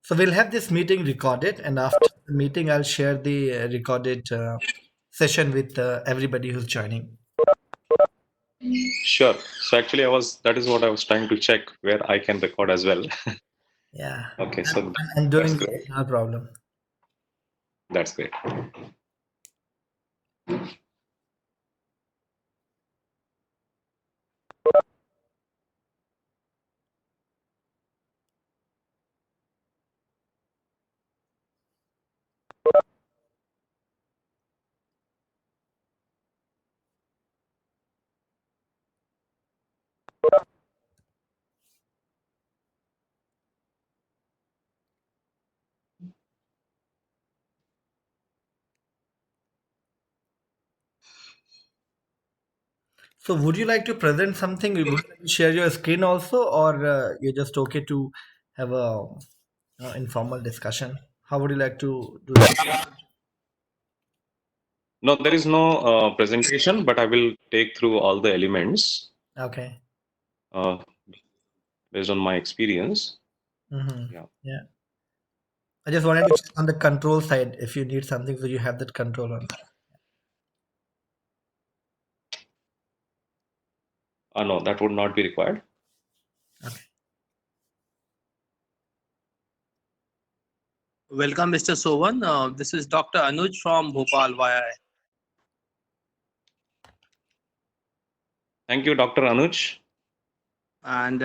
So we'll have this meeting recorded, and after the meeting, I'll share the recorded session with everybody who's joining. Sure. So actually, that is what I was trying to check where I can record as well. Yeah, Okay, so I'm that's doing great. it, no problem. That's great. So would you like to present something? Would you like to share your screen also, or you're just okay to have a informal discussion? How would you like to do that? No, there is no presentation, but I will take through all the elements Okay. uh, based on my experience. Mm-hmm. Yeah. Yeah. I just wanted to check on the control side if you need something, so you have that control on. No, that would not be required. Okay. Welcome, Mr. Sovan. This is Dr. Anuj from Bhopal YI. Thank you, Dr. Anuj. And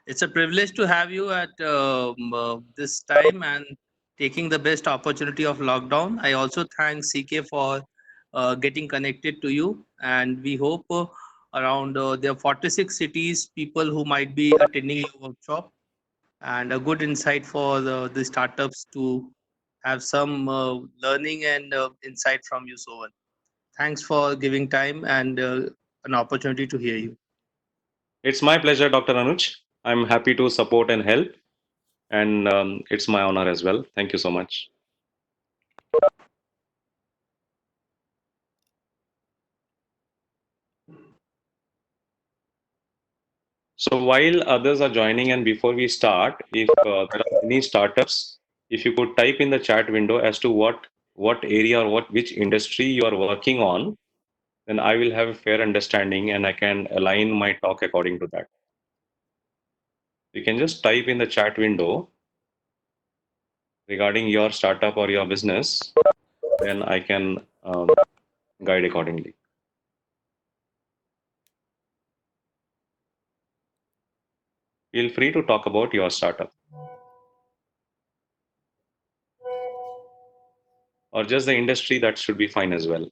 it's a privilege to have you at this time and taking the best opportunity of lockdown. I also thank CK for getting connected to you. And we hope around there are 46 cities, people who might be attending your workshop, and a good insight for the startups to have some learning and insight from you, Sovan. Thanks for giving time and an opportunity to hear you. It's my pleasure, Dr. Anuj. I'm happy to support and help, and it's my honor as well. Thank you so much. So while others are joining, and before we start, if there are any startups, if you could type in the chat window as to what area or which industry you are working on, then I will have a fair understanding and I can align my talk according to that. You can just type in the chat window regarding your startup or your business, then I can guide accordingly. Feel free to talk about your startup or just the industry, that should be fine as well.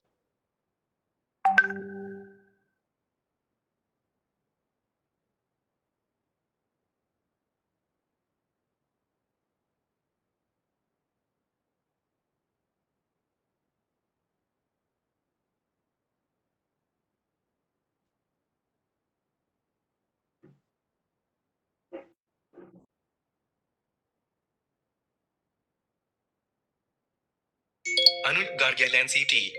Anuj Gargyalan CT.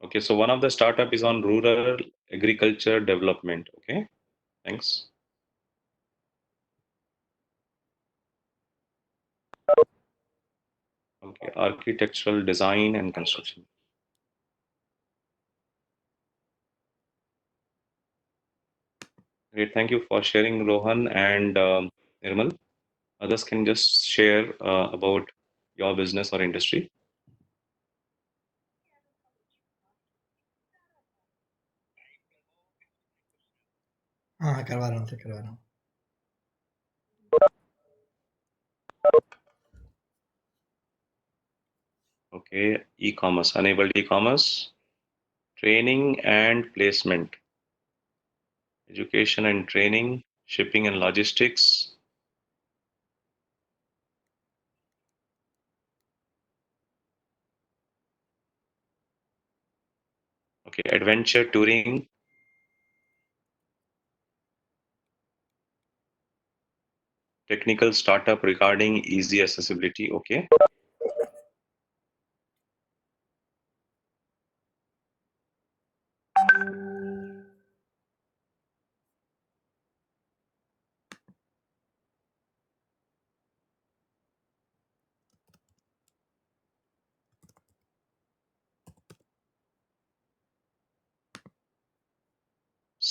Okay, so one of the startup is on rural agriculture development. Okay, thanks. Okay, architectural design and construction. Great, thank you for sharing, Rohan and Nirmal. Others can just share about your business or industry. हाँ करवा रहा हूँ sir, करवा रहा हूँ. Okay, e-commerce, enabled e-commerce, training and placement, education and training, shipping and logistics. Okay, adventure touring, technical startup regarding easy accessibility. Okay.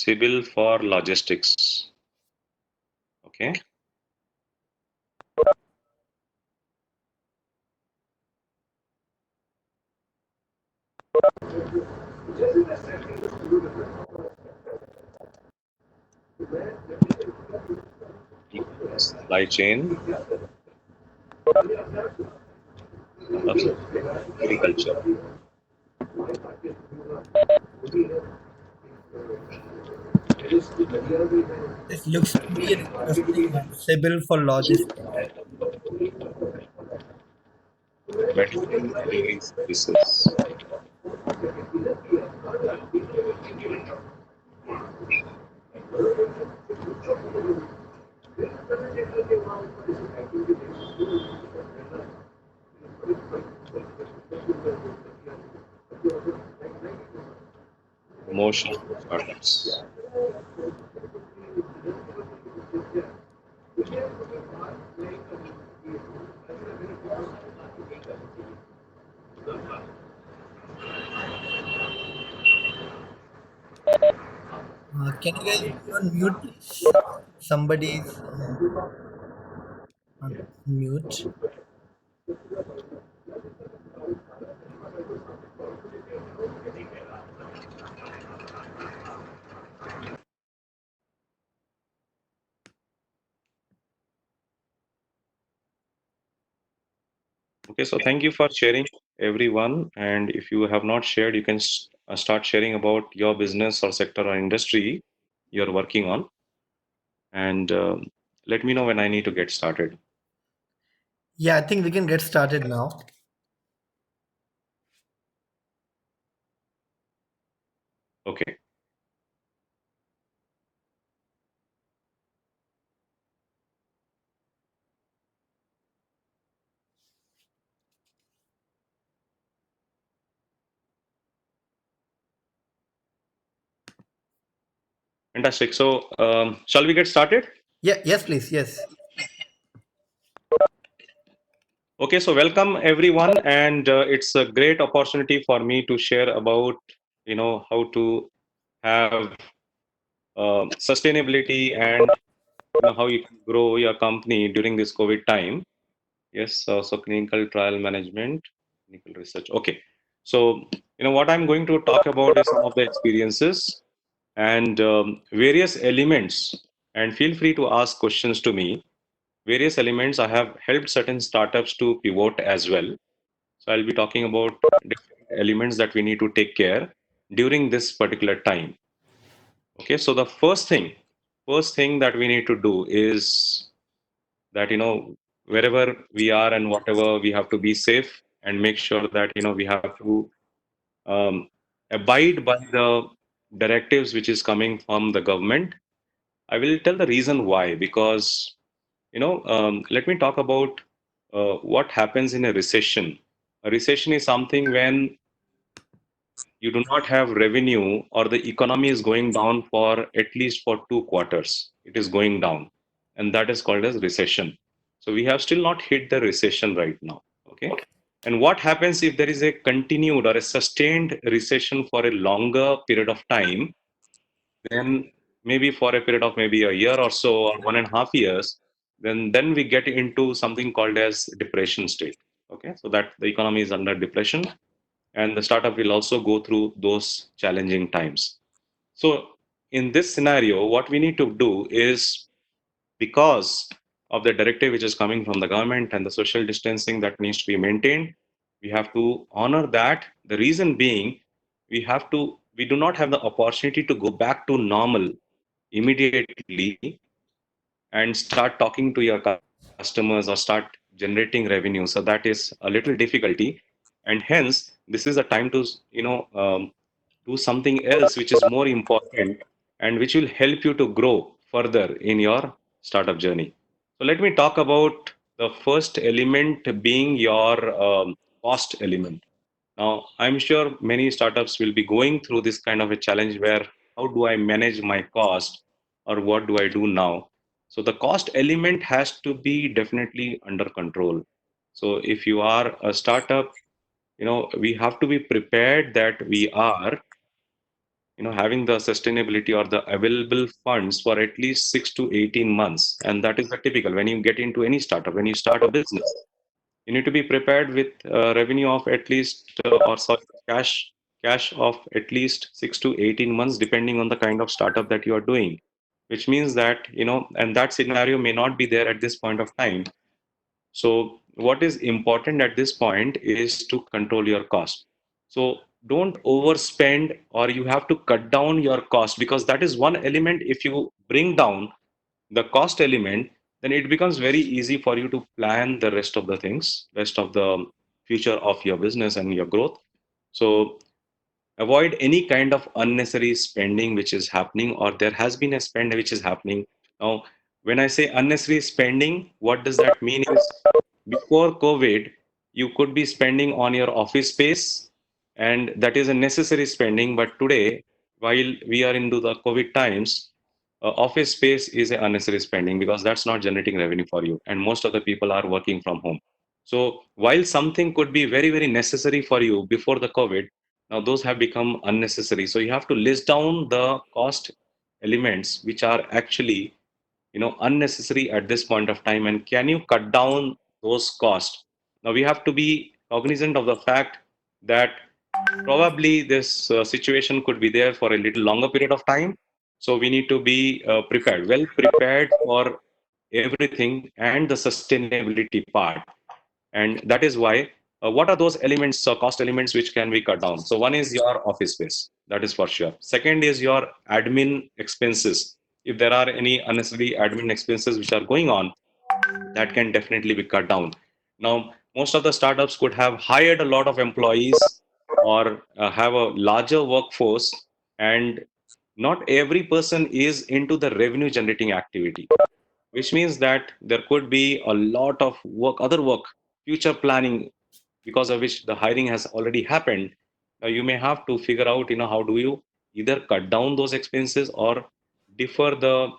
Civil for logistics. Okay. Supply chain of agriculture. This looks to be an interesting one. Sibyl for logistics. Veterinary engineering services. Promotion of startups. Can you guys be on mute, please? Somebody's on mute. Okay, so thank you for sharing, everyone. And if you have not shared, you can start sharing about your business or sector or industry you're working on. And let me know when I need to get started. Yeah, I think we can get started now. Okay. Fantastic. So, shall we get started? Yeah, yes, please. Yes. Okay, so welcome everyone, and it's a great opportunity for me to share about how to have sustainability and how you can grow your company during this COVID time. Yes, so clinical trial management, clinical research. Okay, so what I'm going to talk about is some of the experiences and various elements. And feel free to ask questions to me. Various elements I have helped certain startups to pivot as well. So I'll be talking about different elements that we need to take care during this particular time. Okay, so the first thing that we need to do is that wherever we are and whatever, we have to be safe and make sure that we have to um, abide by the directives which is coming from the government. I will tell the reason why, because let me talk about what happens in a recession. A recession is something when you do not have revenue or the economy is going down for at least for 2 quarters. It is going down, and that is called as recession. So we have still not hit the recession right now. Okay. And what happens if there is a continued or a sustained recession for a longer period of time? Then maybe for a period of maybe a year or so, or 1.5 years, then we get into something called as depression state. Okay, so that the economy is under depression, and the startup will also go through those challenging times. So in this scenario, what we need to do is, because of the directive which is coming from the government and the social distancing that needs to be maintained, we have to honor that. The reason being, we do not have the opportunity to go back to normal immediately and start talking to your customers or start generating revenue. So that is a little difficulty, and hence this is a time to do something else which is more important and which will help you to grow further in your startup journey. So let me talk about the first element being your cost element. Now, I'm sure many startups will be going through this kind of a challenge where how do I manage my cost, or what do I do now? So the cost element has to be definitely under control. So if you are a startup, we have to be prepared that we are having the sustainability or the available funds for at least 6 to 18 months. And that is the typical when you get into any startup, when you start a business, you need to be prepared with revenue of at least or sorry, cash of at least 6 to 18 months, depending on the kind of startup that you are doing, which means that, and that scenario may not be there at this point of time. So what is important at this point is to control your cost. So don't overspend, or you have to cut down your cost, because that is one element. If you bring down the cost element, then it becomes very easy for you to plan the rest of the things, rest of the future of your business and your growth. So avoid any kind of unnecessary spending which is happening, or there has been a spend which is happening. Now, when I say unnecessary spending, what does that mean is, before COVID, you could be spending on your office space, and that is a necessary spending. But today, while we are into the COVID times, office space is an unnecessary spending, because that's not generating revenue for you, and most of the people are working from home. So while something could be very, very necessary for you before the COVID, now those have become unnecessary. So you have to list down the cost elements which are actually, unnecessary at this point of time, and can you cut down those costs? Now we have to be cognizant of the fact that probably this situation could be there for a little longer period of time. So we need to be prepared, well prepared for everything and the sustainability part. And that is why, what are those elements, cost elements, which can be cut down? So one is your office space, that is for sure. Second is your admin expenses. If there are any unnecessary admin expenses which are going on, that can definitely be cut down. Now, most of the startups could have hired a lot of employees, or have a larger workforce, and not every person is into the revenue generating activity, which means that there could be a lot of work, other work, future planning, because of which the hiring has already happened. Now you may have to figure out, how do you either cut down those expenses or defer the,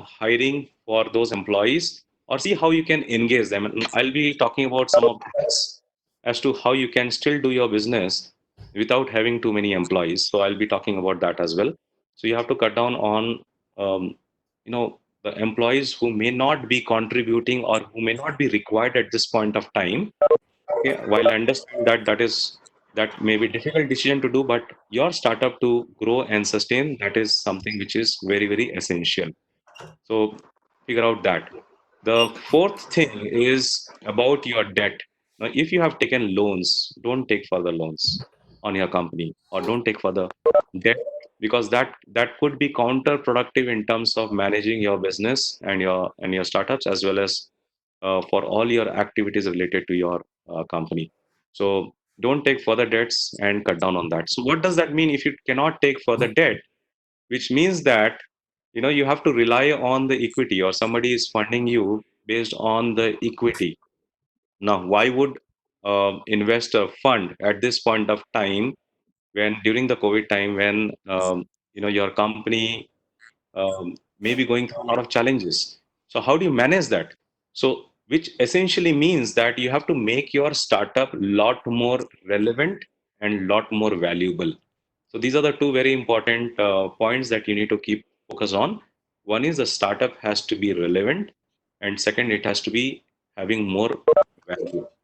hiring for those employees, or see how you can engage them. And I'll be talking about some of the hacks as to how you can still do your business without having too many employees. So I'll be talking about that as well. So you have to cut down on, the employees who may not be contributing or who may not be required at this point of time. Okay, while I understand that that may be difficult decision to do, but your startup to grow and sustain, that is something which is very, very essential. So figure out that. The fourth thing is about your debt. Now, if you have taken loans, don't take further loans on your company, or don't take further debt, because that could be counterproductive in terms of managing your business and your startups, as well as for all your activities related to your company. So don't take further debts and cut down on that. So what does that mean if you cannot take further debt? Which means that, you have to rely on the equity, or somebody is funding you based on the equity. Now, why would investor fund at this point of time, when during the COVID time, when your company may be going through a lot of challenges? So how do you manage that? So which essentially means that you have to make your startup lot more relevant and lot more valuable. So these are the two very important points that you need to keep focus on. One is the startup has to be relevant, and second, it has to be having more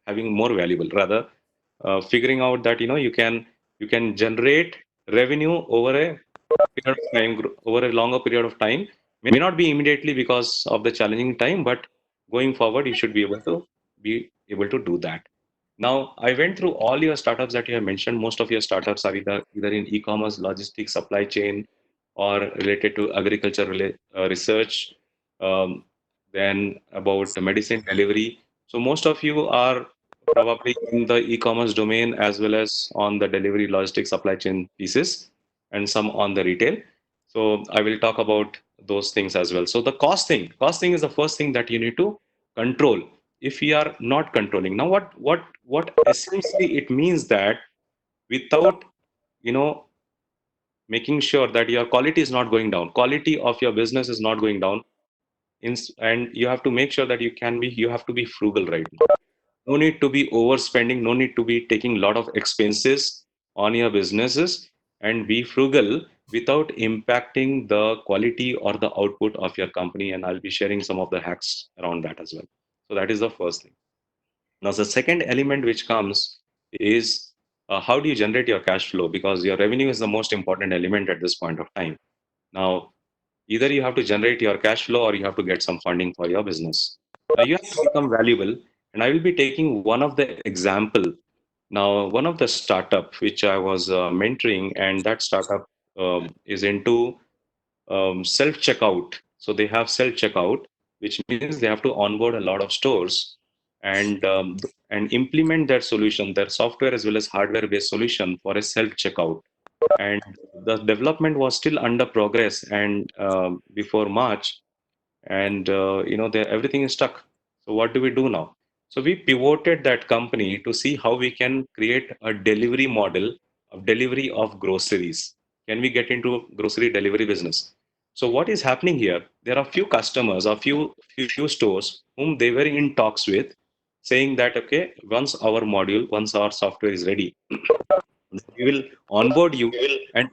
having more valuable. Rather, figuring out that you can generate revenue over a period of time, over a longer period of time. May not be immediately because of the challenging time, but going forward, you should be able to do that. Now, I went through all your startups that you have mentioned. Most of your startups are either in e-commerce, logistics, supply chain, or related to agriculture research, um, then about the medicine delivery. So most of you are probably in the e-commerce domain, as well as on the delivery, logistics, supply chain pieces, and some on the retail. So I will talk about those things as well. So the cost thing is the first thing that you need to control. If we are not controlling, now what essentially it means that, without you know making sure that your quality is not going down, quality of your business is not going down, and you have to make sure that you have to be frugal right now. No need to be overspending, no need to be taking a lot of expenses on your businesses, and be frugal without impacting the quality or the output of your company. And I'll be sharing some of the hacks around that as well. So that is the first thing. Now, the second element which comes is how do you generate your cash flow? Because your revenue is the most important element at this point of time. Now, either you have to generate your cash flow or you have to get some funding for your business. Now, you have to become valuable. And I will be taking one of the example. Now, one of the startup which I was mentoring, and that startup is into self checkout. So they have self checkout, which means they have to onboard a lot of stores and implement that solution, their software as well as hardware based solution for a self checkout. And the development was still under progress, and before March, and everything is stuck. So what do we do now? So we pivoted that company to see how we can create a delivery model of delivery of groceries. Can we get into grocery delivery business? So what is happening here? There are few customers, a few stores whom they were in talks with, saying that okay, once our software is ready, we will onboard you and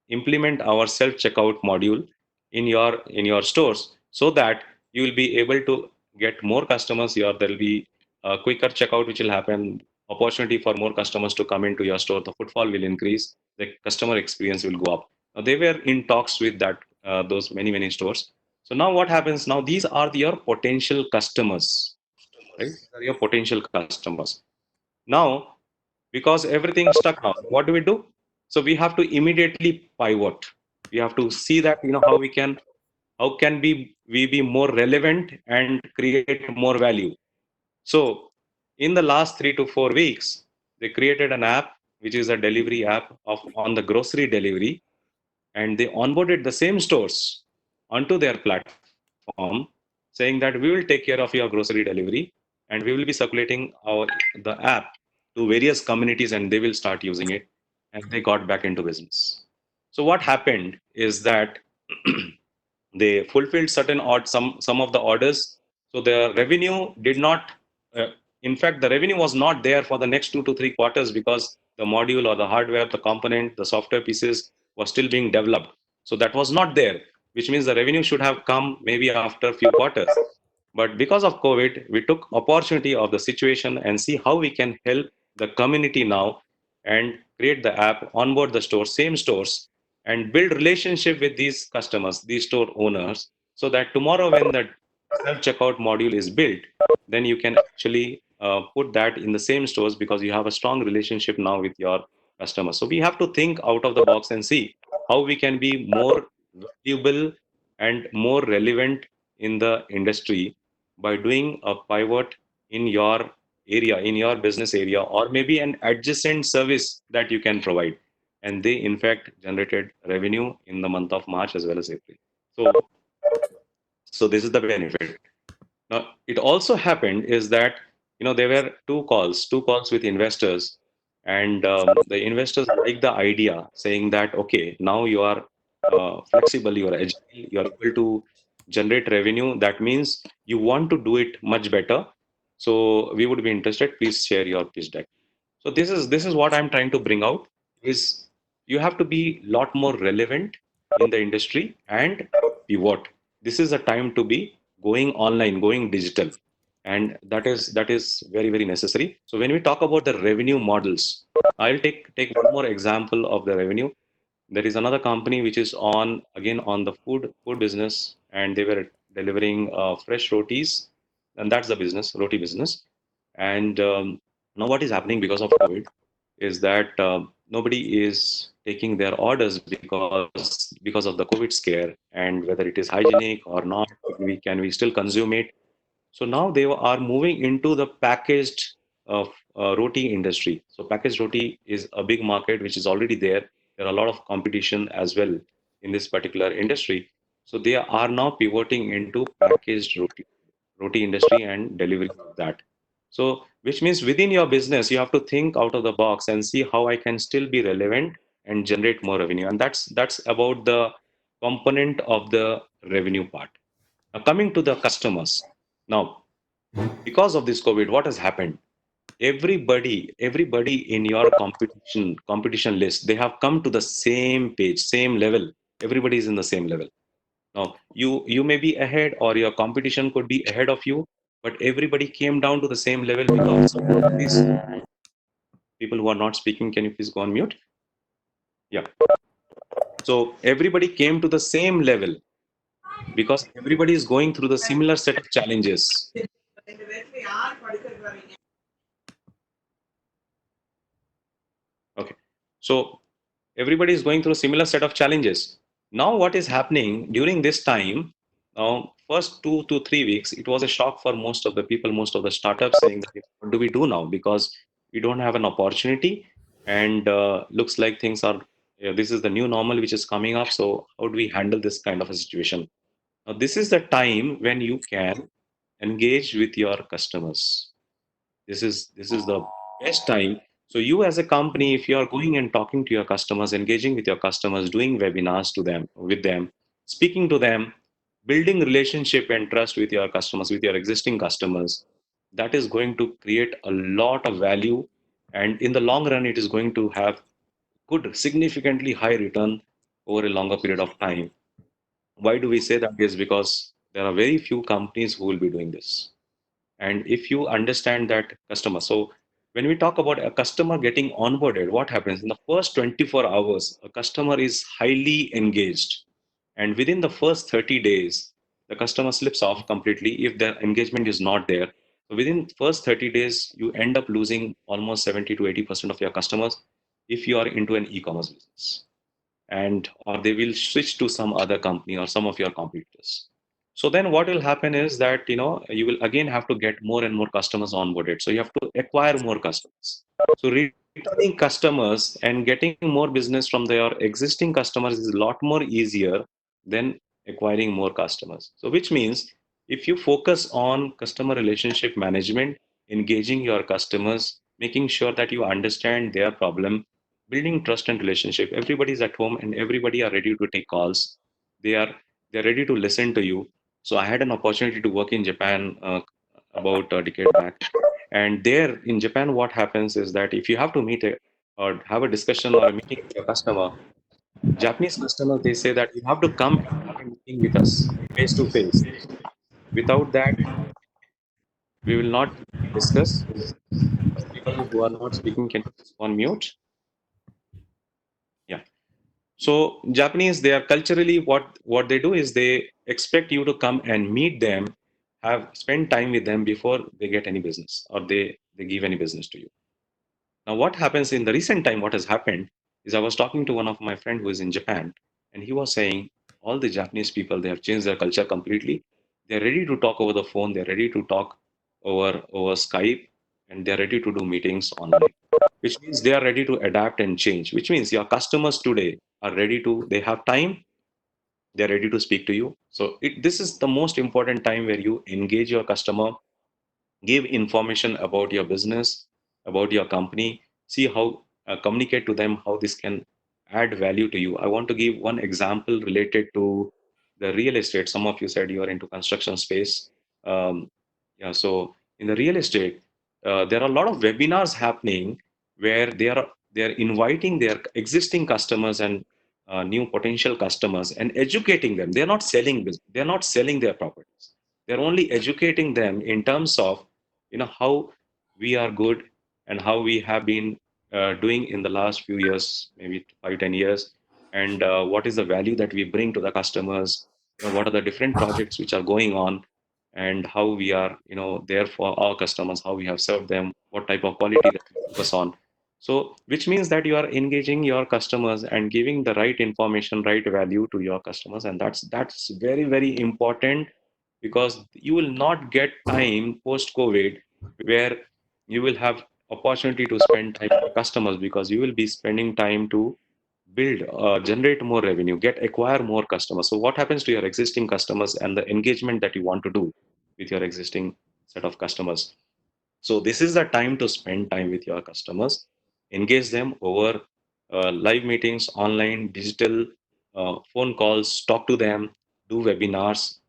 implement our self checkout module in your stores, so that you will be able to get more customers here. There will be a quicker checkout which will happen, opportunity for more customers to come into your store, the footfall will increase, the customer experience will go up. Now, they were in talks with that those many stores. So now what happens? Now these are your potential customers, right? These are your potential customers. Now, because everything is stuck now, what do we do? So we have to immediately pivot. We have to see that how can we be more relevant and create more value. So in the last 3 to 4 weeks, they created an app which is a delivery app of on the grocery delivery, and they onboarded the same stores onto their platform, saying that we will take care of your grocery delivery, and we will be circulating the app to various communities, and they will start using it, and they got back into business. So what happened is that they fulfilled some of the orders. So the revenue did not uh, in fact, the revenue was not there for the next 2 to 3 quarters, because the module or the hardware, the component, the software pieces was still being developed. So that was not there, which means the revenue should have come maybe after a few quarters. But because of COVID, we took opportunity of the situation and see how we can help the community now, and create the app, onboard the stores, same stores, and build relationship with these customers, these store owners, so that tomorrow when the self checkout module is built, then you can actually put that in the same stores, because you have a strong relationship now with your customers. So we have to think out of the box and see how we can be more valuable and more relevant in the industry by doing a pivot in your area, in your business area, or maybe an adjacent service that you can provide. And they, in fact, generated revenue in the month of March as well as April. So this is the benefit. Now, it also happened is that there were two calls with investors, and the investors like the idea, saying that okay, now you are flexible, you are agile, you are able to generate revenue. That means you want to do it much better. So we would be interested. Please share your pitch deck. So this is what I'm trying to bring out is you have to be a lot more relevant in the industry and pivot. This is a time to be going online, going digital, and that is very necessary. So when we talk about the revenue models, I'll take one more example of the revenue. There is another company which is on again on the food business, and they were delivering fresh rotis, and that's the business, roti business. And now what is happening because of COVID is that nobody is taking their orders because of the COVID scare, and whether it is hygienic or not, can we still consume it? So now they are moving into the packaged roti industry. So packaged roti is a big market which is already there. There are a lot of competition as well in this particular industry. So they are now pivoting into packaged roti industry and delivering that. So which means within your business, you have to think out of the box and see how I can still be relevant and generate more revenue. And that's about the component of the revenue part. Now coming to the customers. Now, because of this COVID, what has happened? everybody in your competition list, they have come to the same page, same level. Everybody is in the same level. Now you may be ahead, or your competition could be ahead of you, but everybody came down to the same level. Because these people who are not speaking, can you please go on mute? Yeah. So everybody came to the same level because everybody is going through the similar set of challenges. Okay. So everybody is going through a similar set of challenges. Now, what is happening during this time? Now, first 2 to 3 weeks, it was a shock for most of the people, most of the startups, saying that what do we do now? Because we don't have an opportunity, and looks like things are. This is the new normal which is coming up. So, how do we handle this kind of a situation? Now, this is the time when you can engage with your customers. This is the best time. So you as a company, if you are going and talking to your customers, engaging with your customers, doing webinars to them, with them, speaking to them, building relationship and trust with your customers, with your existing customers, that is going to create a lot of value, and in the long run it is going to have good, significantly high return over a longer period of time. Why do we say that? Is because there are very few companies who will be doing this. And if you understand that customer, so when we talk about a customer getting onboarded, what happens in the first 24 hours? A customer is highly engaged, and within the first 30 days, the customer slips off completely if their engagement is not there. So within first 30 days, you end up losing almost 70 to 80% of your customers if you are into an e-commerce business, and or they will switch to some other company or some of your competitors. So then what will happen is that you will again have to get more and more customers onboarded. So you have to acquire more customers. So returning customers and getting more business from their existing customers is a lot more easier than acquiring more customers. So which means if you focus on customer relationship management, engaging your customers, making sure that you understand their problem, building trust and relationship, everybody's at home and everybody are ready to take calls. They're ready to listen to you. So I had an opportunity to work in Japan about a decade back. And there in Japan, what happens is that if you have to meet or have a discussion or a meeting with your customer, Japanese customers, they say that you have to come and have a meeting with us face to face. Without that, we will not discuss. People who are not speaking can on mute. Yeah. So Japanese, they are culturally, what they do is they expect you to come and meet them, have spend time with them before they get any business, or they give any business to you. Now, what happens in the recent time? What has happened is I was talking to one of my friend who is in Japan, and he was saying all the Japanese people, they have changed their culture completely. They're ready to talk over the phone. They're ready to talk over Skype, and they're ready to do meetings online, which means they are ready to adapt and change. Which means your customers today are ready to. They have time. They're ready to speak to you. So this is the most important time where you engage your customer, give information about your business, about your company, see how, communicate to them how this can add value to you. I want to give one example related to the real estate. Some of you said you are into construction space. um, yeah, so in the real estate, there are a lot of webinars happening where they are inviting their existing customers and new potential customers and educating them. They're not selling they're not selling their properties. They're only educating them in terms of how we are good and how we have been doing in the last few years, maybe 5, 10 years, and what is the value that we bring to the customers. What are the different projects which are going on, and how we are there for our customers, how we have served them, what type of quality that we focus on. So which means that you are engaging your customers and giving the right information, right value to your customers, and that's very, very important, because you will not get time post COVID where you will have opportunity to spend time with customers, because you will be spending time to build, generate more revenue, get acquire more customers. So what happens to your existing customers and the engagement that you want to do with your existing set of customers? So this is the time to spend time with your customers, engage them over live meetings, online, digital, phone calls, talk to them, do webinars,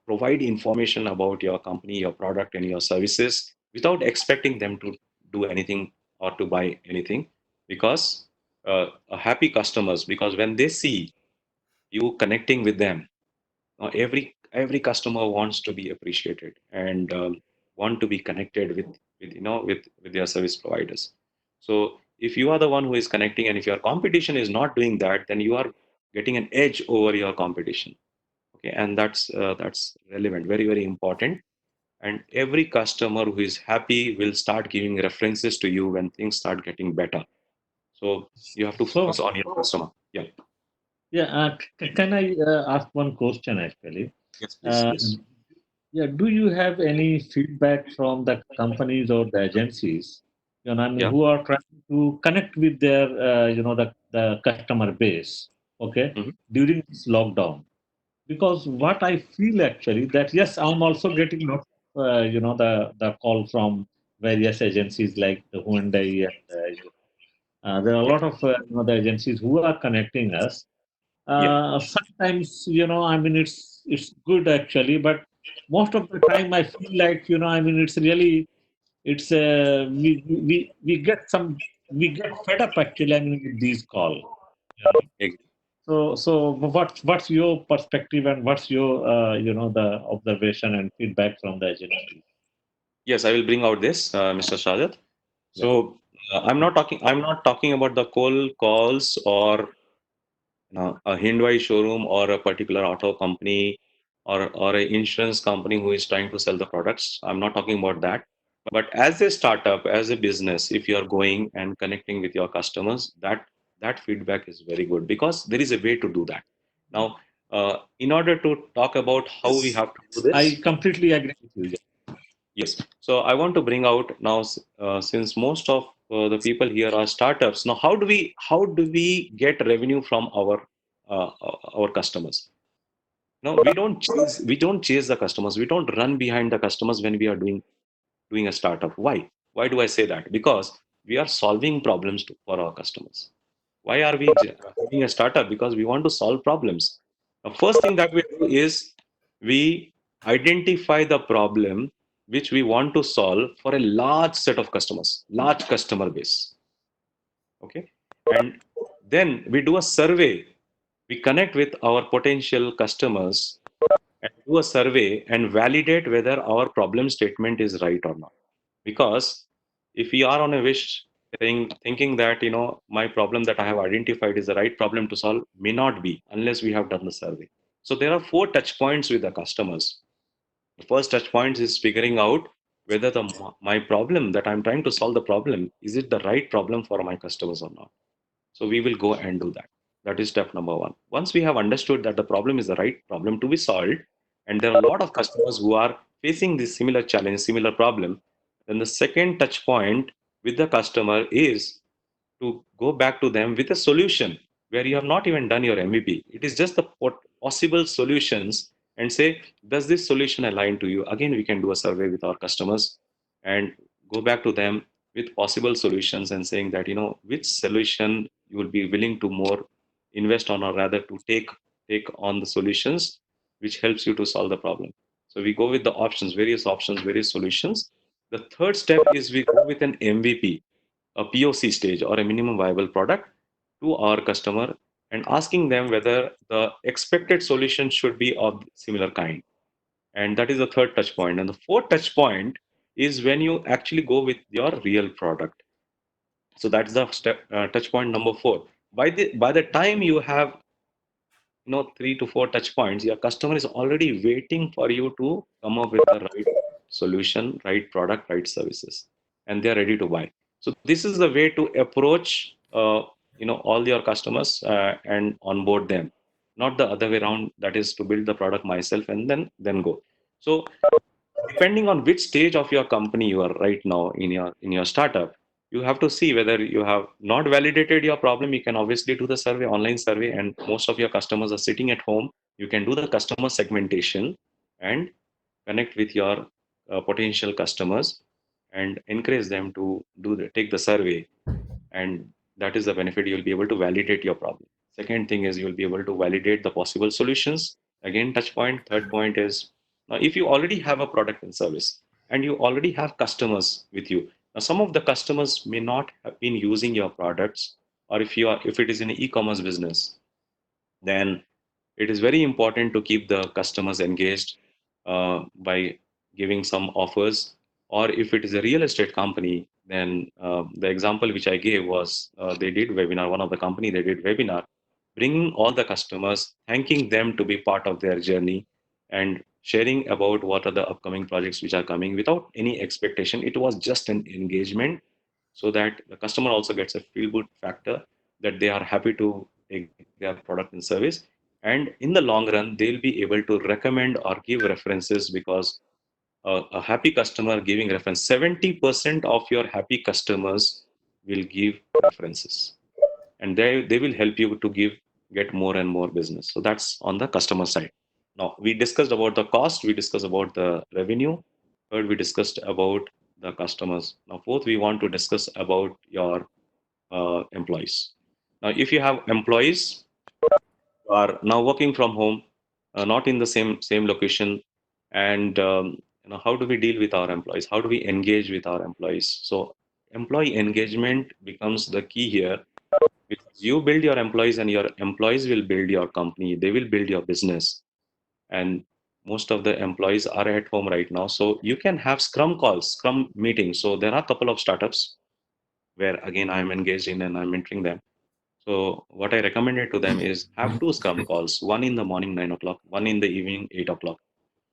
provide information about your company, your product, and your services without expecting them to do anything or to buy anything, because happy customers, because when they see you connecting with them, every customer wants to be appreciated and want to be connected with their service providers. So if you are the one who is connecting, and if your competition is not doing that, then you are getting an edge over your competition. Okay, and that's relevant, very very important. And every customer who is happy will start giving references to you when things start getting better. So you have to So, focus on your customer. Yeah. yeah, can I ask one question actually? Yes, please. Uh, Yes. yeah, do you have any feedback from the companies or the agencies, I mean, Yeah. who are trying to connect with their, the customer base, okay, Mhm. during this lockdown? Because what I feel actually that yes, I'm also getting the call from various agencies like the Hyundai and there are a Yeah. lot of the agencies who are connecting us. Yeah. Sometimes I mean it's good actually, but most of the time I feel like I mean it's really it's we get some we get fed up actually. I mean with these call. You know? Ex- So what's your perspective and what's your the observation and feedback from the agency? Yes, I will bring out this, Mr. Shajat. Yeah. So I'm not talking about the cold calls or a Hyundai showroom or a particular auto company or an insurance company who is trying to sell the products. I'm not talking about that. But as a startup, as a business, if you are going and connecting with your customers, that feedback is very good, because there is a way to do that. Now, in order to talk about how we Yes, have to do I this, completely agree with you. yes. So I want to bring out now, since most of the people here are startups. Now, how do we get revenue from our customers? No, we don't chase the customers. We don't run behind the customers when we are doing a startup. Why? Why do I say that? Because we are solving problems for our customers. Why are we having a startup? Because we want to solve problems. The first thing that we do is we identify the problem which we want to solve for a large set of customers, large customer base. Okay. And then we do a survey. We connect with our potential customers and do a survey and validate whether our problem statement is right or not. Because if we are on a wish thinking that my problem that I have identified is the right problem to solve, may not be unless we have done the survey. So there are 4 touch points with the customers. The first touch point is figuring out whether my problem that I'm trying to solve, the problem, is it the right problem for my customers or not. So we will go and do that. That is step number one. Once we have understood that the problem is the right problem to be solved, and there are a lot of customers who are facing this similar challenge, similar problem, then the second touch point with the customer is to go back to them with a solution where you have not even done your MVP. It is just the possible solutions, and say, does this solution align to you? Again, we can do a survey with our customers and go back to them with possible solutions and saying that, which solution you will be willing to more invest on, or rather to take on the solutions which helps you to solve the problem. So we go with the options, various solutions. The third step is we go with an MVP, a POC stage, or a minimum viable product, to our customer, and asking them whether the expected solution should be of similar kind. And that is the third touch point. And the fourth touch point is when you actually go with your real product. So that's the touch point number 4. By the time you have 3 to 4 touch points, your customer is already waiting for you to come up with the right solution, right product, right services, and they are ready to buy. So this is the way to approach all your customers and onboard them, not the other way around. That is to build the product myself and then go. So depending on which stage of your company you are right now in your startup, you have to see whether you have not validated your problem. You can obviously do the survey, online survey, and most of your customers are sitting at home. You can do the customer segmentation and connect with your potential customers and encourage them to take the survey, and that is the benefit. You'll be able to validate your problem. Second thing is you'll be able to validate the possible solutions. Again, touch point. Third point is, now if you already have a product and service and you already have customers with you, Now, some of the customers may not have been using your products, or if it is an e-commerce business, then it is very important to keep the customers engaged by giving some offers. Or if it is a real estate company, then the example which I gave was they did webinar. One of the company they did webinar, bringing all the customers, thanking them to be part of their journey, and sharing about what are the upcoming projects which are coming without any expectation. It was just an engagement, so that the customer also gets a feel good factor that they are happy to take their product and service, and in the long run they'll be able to recommend or give references, because a happy customer giving reference, 70% of your happy customers will give references, and they will help you to get more and more business. So that's on the customer side. Now we discussed about the cost, we discussed about the revenue, third we discussed about the customers. Now fourth, we want to discuss about your employees. Now if you have employees who are now working from home, not in the same location, and how do we deal with our employees, how do we engage with our employees? So employee engagement becomes the key here, because you build your employees and your employees will build your company, they will build your business. And most of the employees are at home right now, so you can have scrum calls, scrum meetings. So there are a couple of startups where again I'm engaged in and I'm mentoring them. So what I recommended to them is have two scrum calls, one in the morning 9 o'clock, one in the evening 8 o'clock.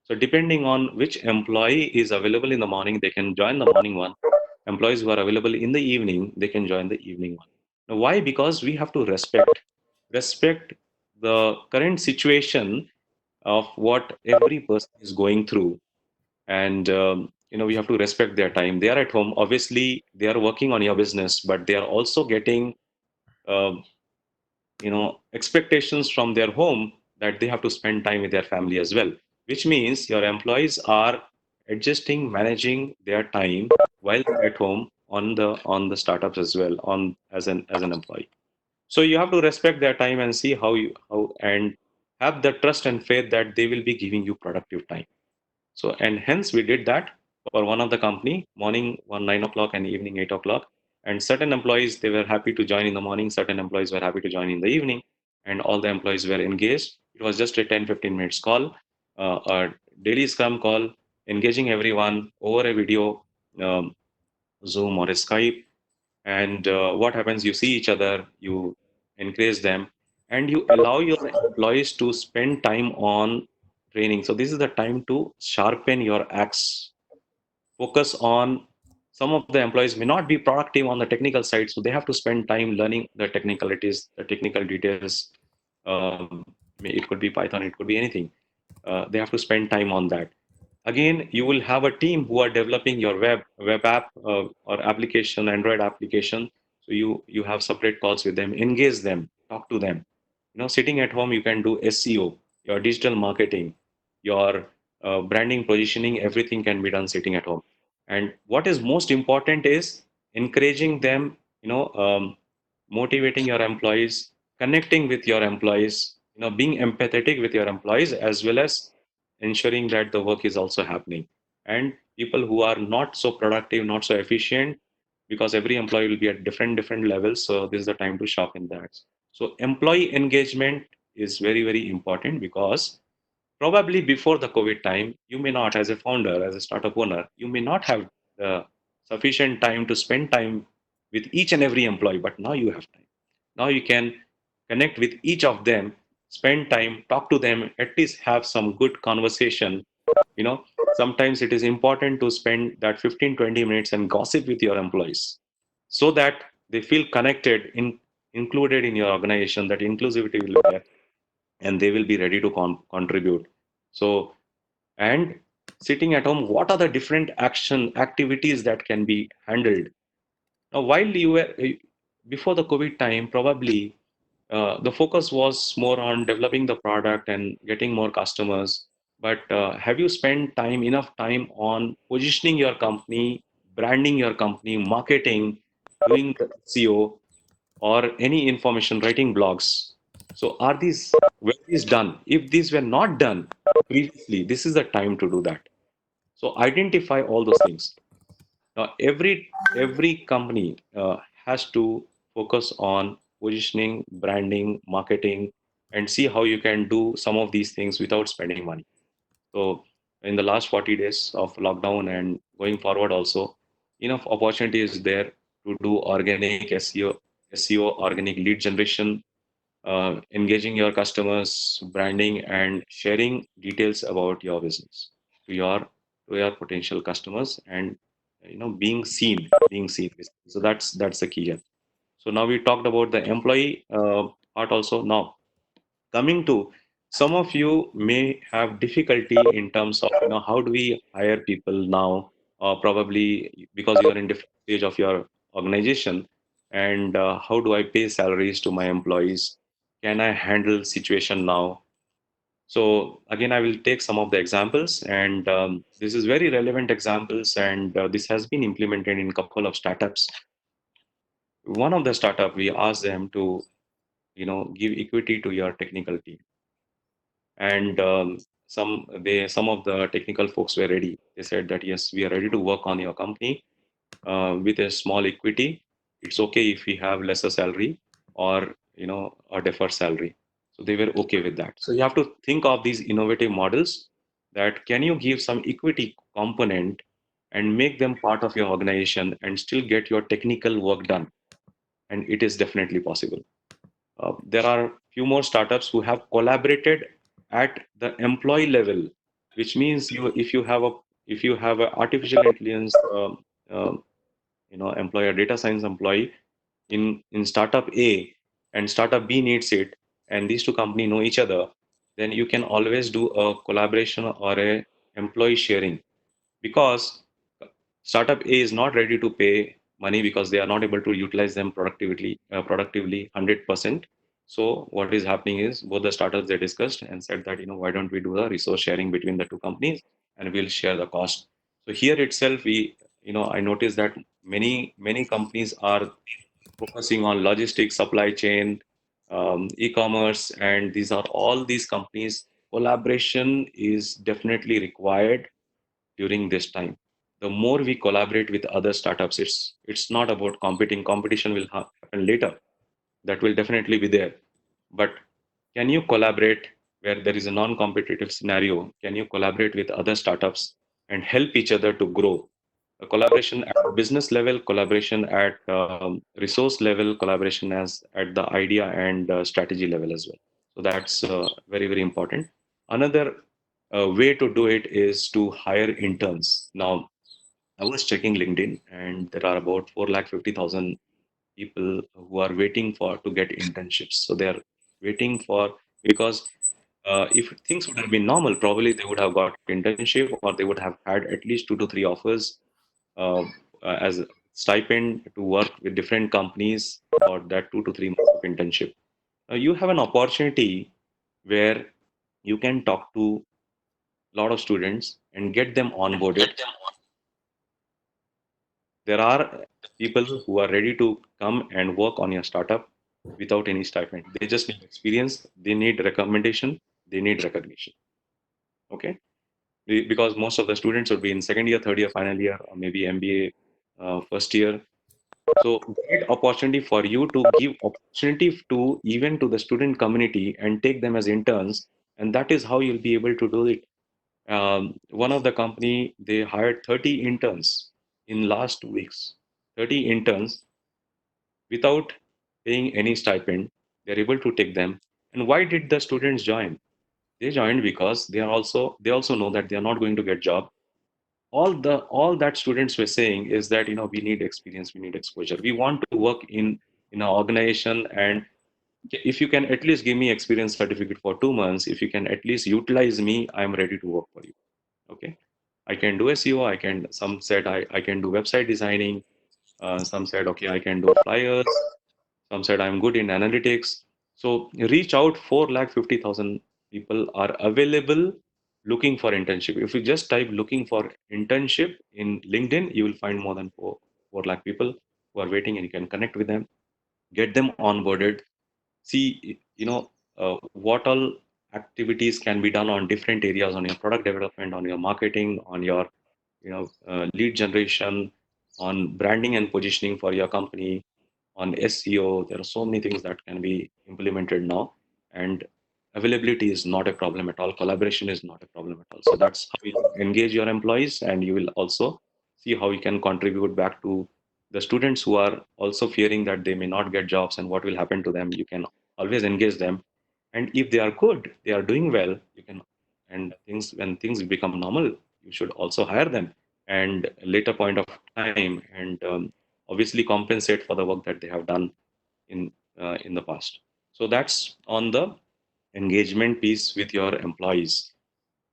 So depending on which employee is available in the morning, they can join the morning one. Employees who are available in the evening, they can join the evening one. Now, why? Because we have to respect the current situation of what every person is going through, and we have to respect their time. They are at home. Obviously, they are working on your business, but they are also getting um expectations from their home that they have to spend time with their family as well, which means your employees are adjusting, managing their time while they're at home on the startups as well, on as an employee. So you have to respect their time and see how and have the trust and faith that they will be giving you productive time. So, and hence we did that for one of the company, morning one 9 o'clock and evening 8 o'clock. And certain employees, they were happy to join in the morning. Certain employees were happy to join in the evening, and all the employees were engaged. It was just a 10-15 minutes call, a daily scrum call, engaging everyone over a video, um, Zoom or a Skype. And what happens? You see each other, you encourage them, and you allow your employees to spend time on training. So this is the time to sharpen your axe, focus on. Some of the employees may not be productive on the technical side, so they have to spend time learning the technicalities, the technical details. It could be Python, it could be anything. They have to spend time on that. Again, you will have a team who are developing your web app or application, Android application. So you have separate calls with them, engage them, talk to them. Sitting at home, you can do SEO, your digital marketing, your branding, positioning, everything can be done sitting at home. And what is most important is encouraging them, motivating your employees, connecting with your employees, being empathetic with your employees, as well as ensuring that the work is also happening. And people who are not so productive, not so efficient, because every employee will be at different levels, so this is the time to sharpen that. So employee engagement is very, very important, because probably before the COVID time, you may not, as a founder, as a startup owner, you may not have the sufficient time to spend time with each and every employee, but now you have time. Now you can connect with each of them, spend time, talk to them, at least have some good conversation. Sometimes it is important to spend that 15-20 minutes and gossip with your employees, so that they feel connected, included in your organization, that inclusivity will be there, and they will be ready to contribute. So, and sitting at home, what are the different action activities that can be handled? Now, while you were before the COVID time, probably the focus was more on developing the product and getting more customers. But have you spent enough time on positioning your company, branding your company, marketing, doing the SEO, or any information, writing blogs? So were these done? If these were not done previously, this is the time to do that. So identify all those things. Now, every company has to focus on positioning, branding, marketing, and see how you can do some of these things without spending money. So, in the last 40 days of lockdown and going forward, also, enough opportunity is there to do organic SEO, organic lead generation, engaging your customers, branding, and sharing details about your business to your potential customers, and being seen. So that's the key here. So now we talked about the employee part also. Now coming to, some of you may have difficulty in terms of how do we hire people now, probably because you are in different stage of your organization, and how do I pay salaries to my employees, can I handle situation now. So again, I will take some of the examples, and this is very relevant examples, and this has been implemented in a couple of startups. One of the startup, we asked them to give equity to your technical team, and some of the technical folks were ready. They said that yes, we are ready to work on your company with a small equity. It's okay if we have lesser salary, or a deferred salary. So they were okay with that. So you have to think of these innovative models, that can you give some equity component and make them part of your organization and still get your technical work done. And it is definitely possible. There are few more startups who have collaborated at the employee level, which means if you have a artificial intelligence um, employee, data science employee in startup A, and startup B needs it, and these two companies know each other, then you can always do a collaboration or a employee sharing, because startup A is not ready to pay money because they are not able to utilize them productively 100%. So what is happening is, both the startups, they discussed and said that why don't we do the resource sharing between the two companies, and we'll share the cost. So here itself, we I noticed that many companies are focusing on logistics, supply chain, e-commerce, and these companies. Collaboration is definitely required during this time. The more we collaborate with other startups, it's not about competing. Competition will happen later. That will definitely be there. But can you collaborate where there is a non-competitive scenario? Can you collaborate with other startups and help each other to grow? A collaboration at business level, collaboration at resource level, collaboration as at the idea and strategy level as well. So that's very important. Another way to do it is to hire interns. Now, I was checking LinkedIn, and there are about 450,000 people who are waiting for to get internships. So they are waiting for, because if things would have been normal, probably they would have got internship, or they would have had at least 2 to 3 offers uh, as a stipend to work with different companies for that 2 to 3 months of internship. You have an opportunity where you can talk to a lot of students and get them onboarded. There are people who are ready to come and work on your startup without any stipend. They just need experience, they need recommendation, they need recognition. Okay, because most of the students would be in second year, third year, final year, or maybe MBA first year. So great opportunity for you to give opportunity to even to the student community and take them as interns, and that is how you'll be able to do it. One of the company, they hired 30 interns in last 2 weeks. 30 interns without paying any stipend. They're able to take them. And why did the students join? They joined because they also know that they are not going to get job. All that students were saying is that we need experience, we need exposure, we want to work in an organization, and if you can at least give me experience certificate for 2 months, if you can at least utilize me, I'm ready to work for you. Okay, I can do SEO, some said I can do website designing, some said okay, I can do flyers, some said I'm good in analytics. So reach out. 450,000 people are available looking for internship. If you just type looking for internship in LinkedIn, you will find more than 4 lakh people who are waiting, and you can connect with them, get them onboarded, see what all activities can be done on different areas, on your product development, on your marketing, on your lead generation, on branding and positioning for your company, on SEO. There are so many things that can be implemented now, and availability is not a problem at all. Collaboration is not a problem at all. So that's how you engage your employees, and you will also see how you can contribute back to the students who are also fearing that they may not get jobs and what will happen to them. You can always engage them, and if they are good, they are doing well, you can, and things, when things become normal, you should also hire them and later point of time, and obviously compensate for the work that they have done in the past. So that's on the engagement piece with your employees.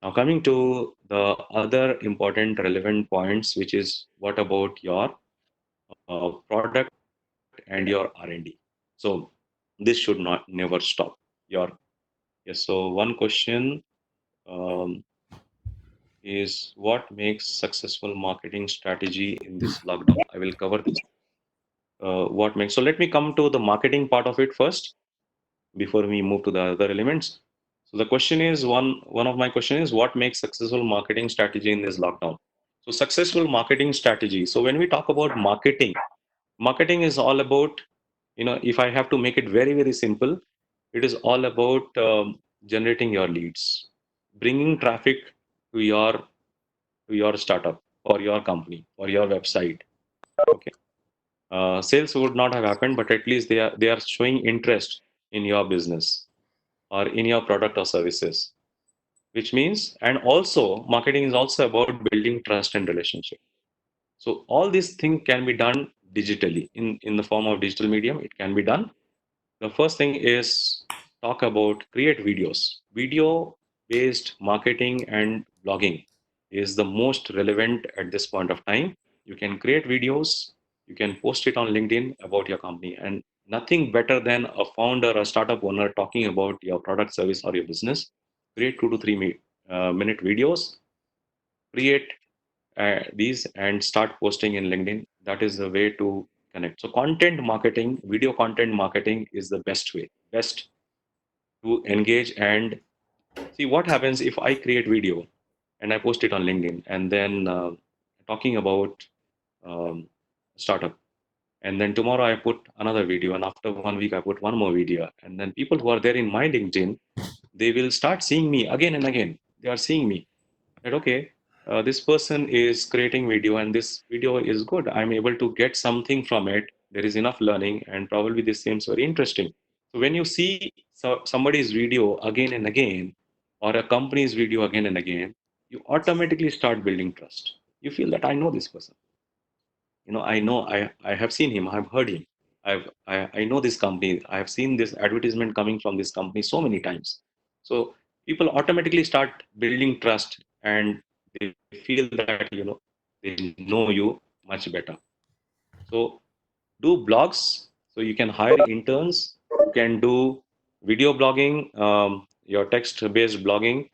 Now coming to the other important relevant points, which is what about your product and your R&D. So this should not never stop. Your Yes. So one question um, is what makes successful marketing strategy in this lockdown? I will cover this. What makes, so let me come to the marketing part of it first before we move to the other elements. So the question is, one of my question is, what makes successful marketing strategy in this lockdown? So successful marketing strategy. So when we talk about marketing, marketing is all about, if I have to make it very, very simple, it is all about generating your leads, bringing traffic to your startup or your company or your website. Okay, sales would not have happened, but at least they are showing interest in your business or in your product or services, which means, and also marketing is also about building trust and relationship. So all these things can be done digitally in the form of digital medium. It can be done. The first thing is talk about create videos. Video based marketing and blogging is the most relevant at this point of time. You can create videos, you can post it on LinkedIn about your company, and nothing better than a founder, a startup owner talking about your product, service, or your business. Create 2 to 3 minute videos, create these and start posting in LinkedIn. That is the way to connect. So content marketing, video content marketing is the best to engage and see what happens if I create video and I post it on LinkedIn and then talking about um, startup. And then tomorrow I put another video, and after 1 week I put one more video. And then people who are there in my LinkedIn, they will start seeing me again and again. They are seeing me that okay, this person is creating video and this video is good, I'm able to get something from it, there is enough learning, and probably this seems very interesting. So when you see somebody's video again and again, or a company's video again and again, you automatically start building trust. You feel that I know this person, I know, I have seen him, I've heard him, I know this company, I have seen this advertisement coming from this company so many times. So people automatically start building trust, and they feel that they know you much better. So do blogs. So you can hire interns. You can do video blogging, your text-based blogging.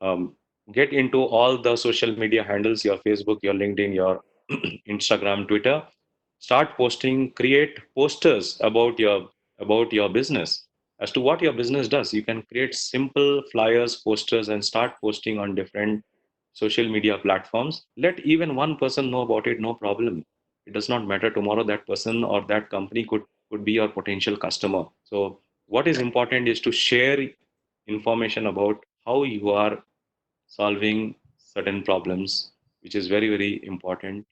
Um, get into all the social media handles, your Facebook, your LinkedIn, your Instagram, Twitter. Start posting, create posters about your business as to what your business does. You can create simple flyers, posters, and start posting on different social media platforms. Let even one person know about it, no problem. It does not matter, tomorrow that person or that company could be your potential customer. So what is important is to share information about how you are solving certain problems, which is very, very important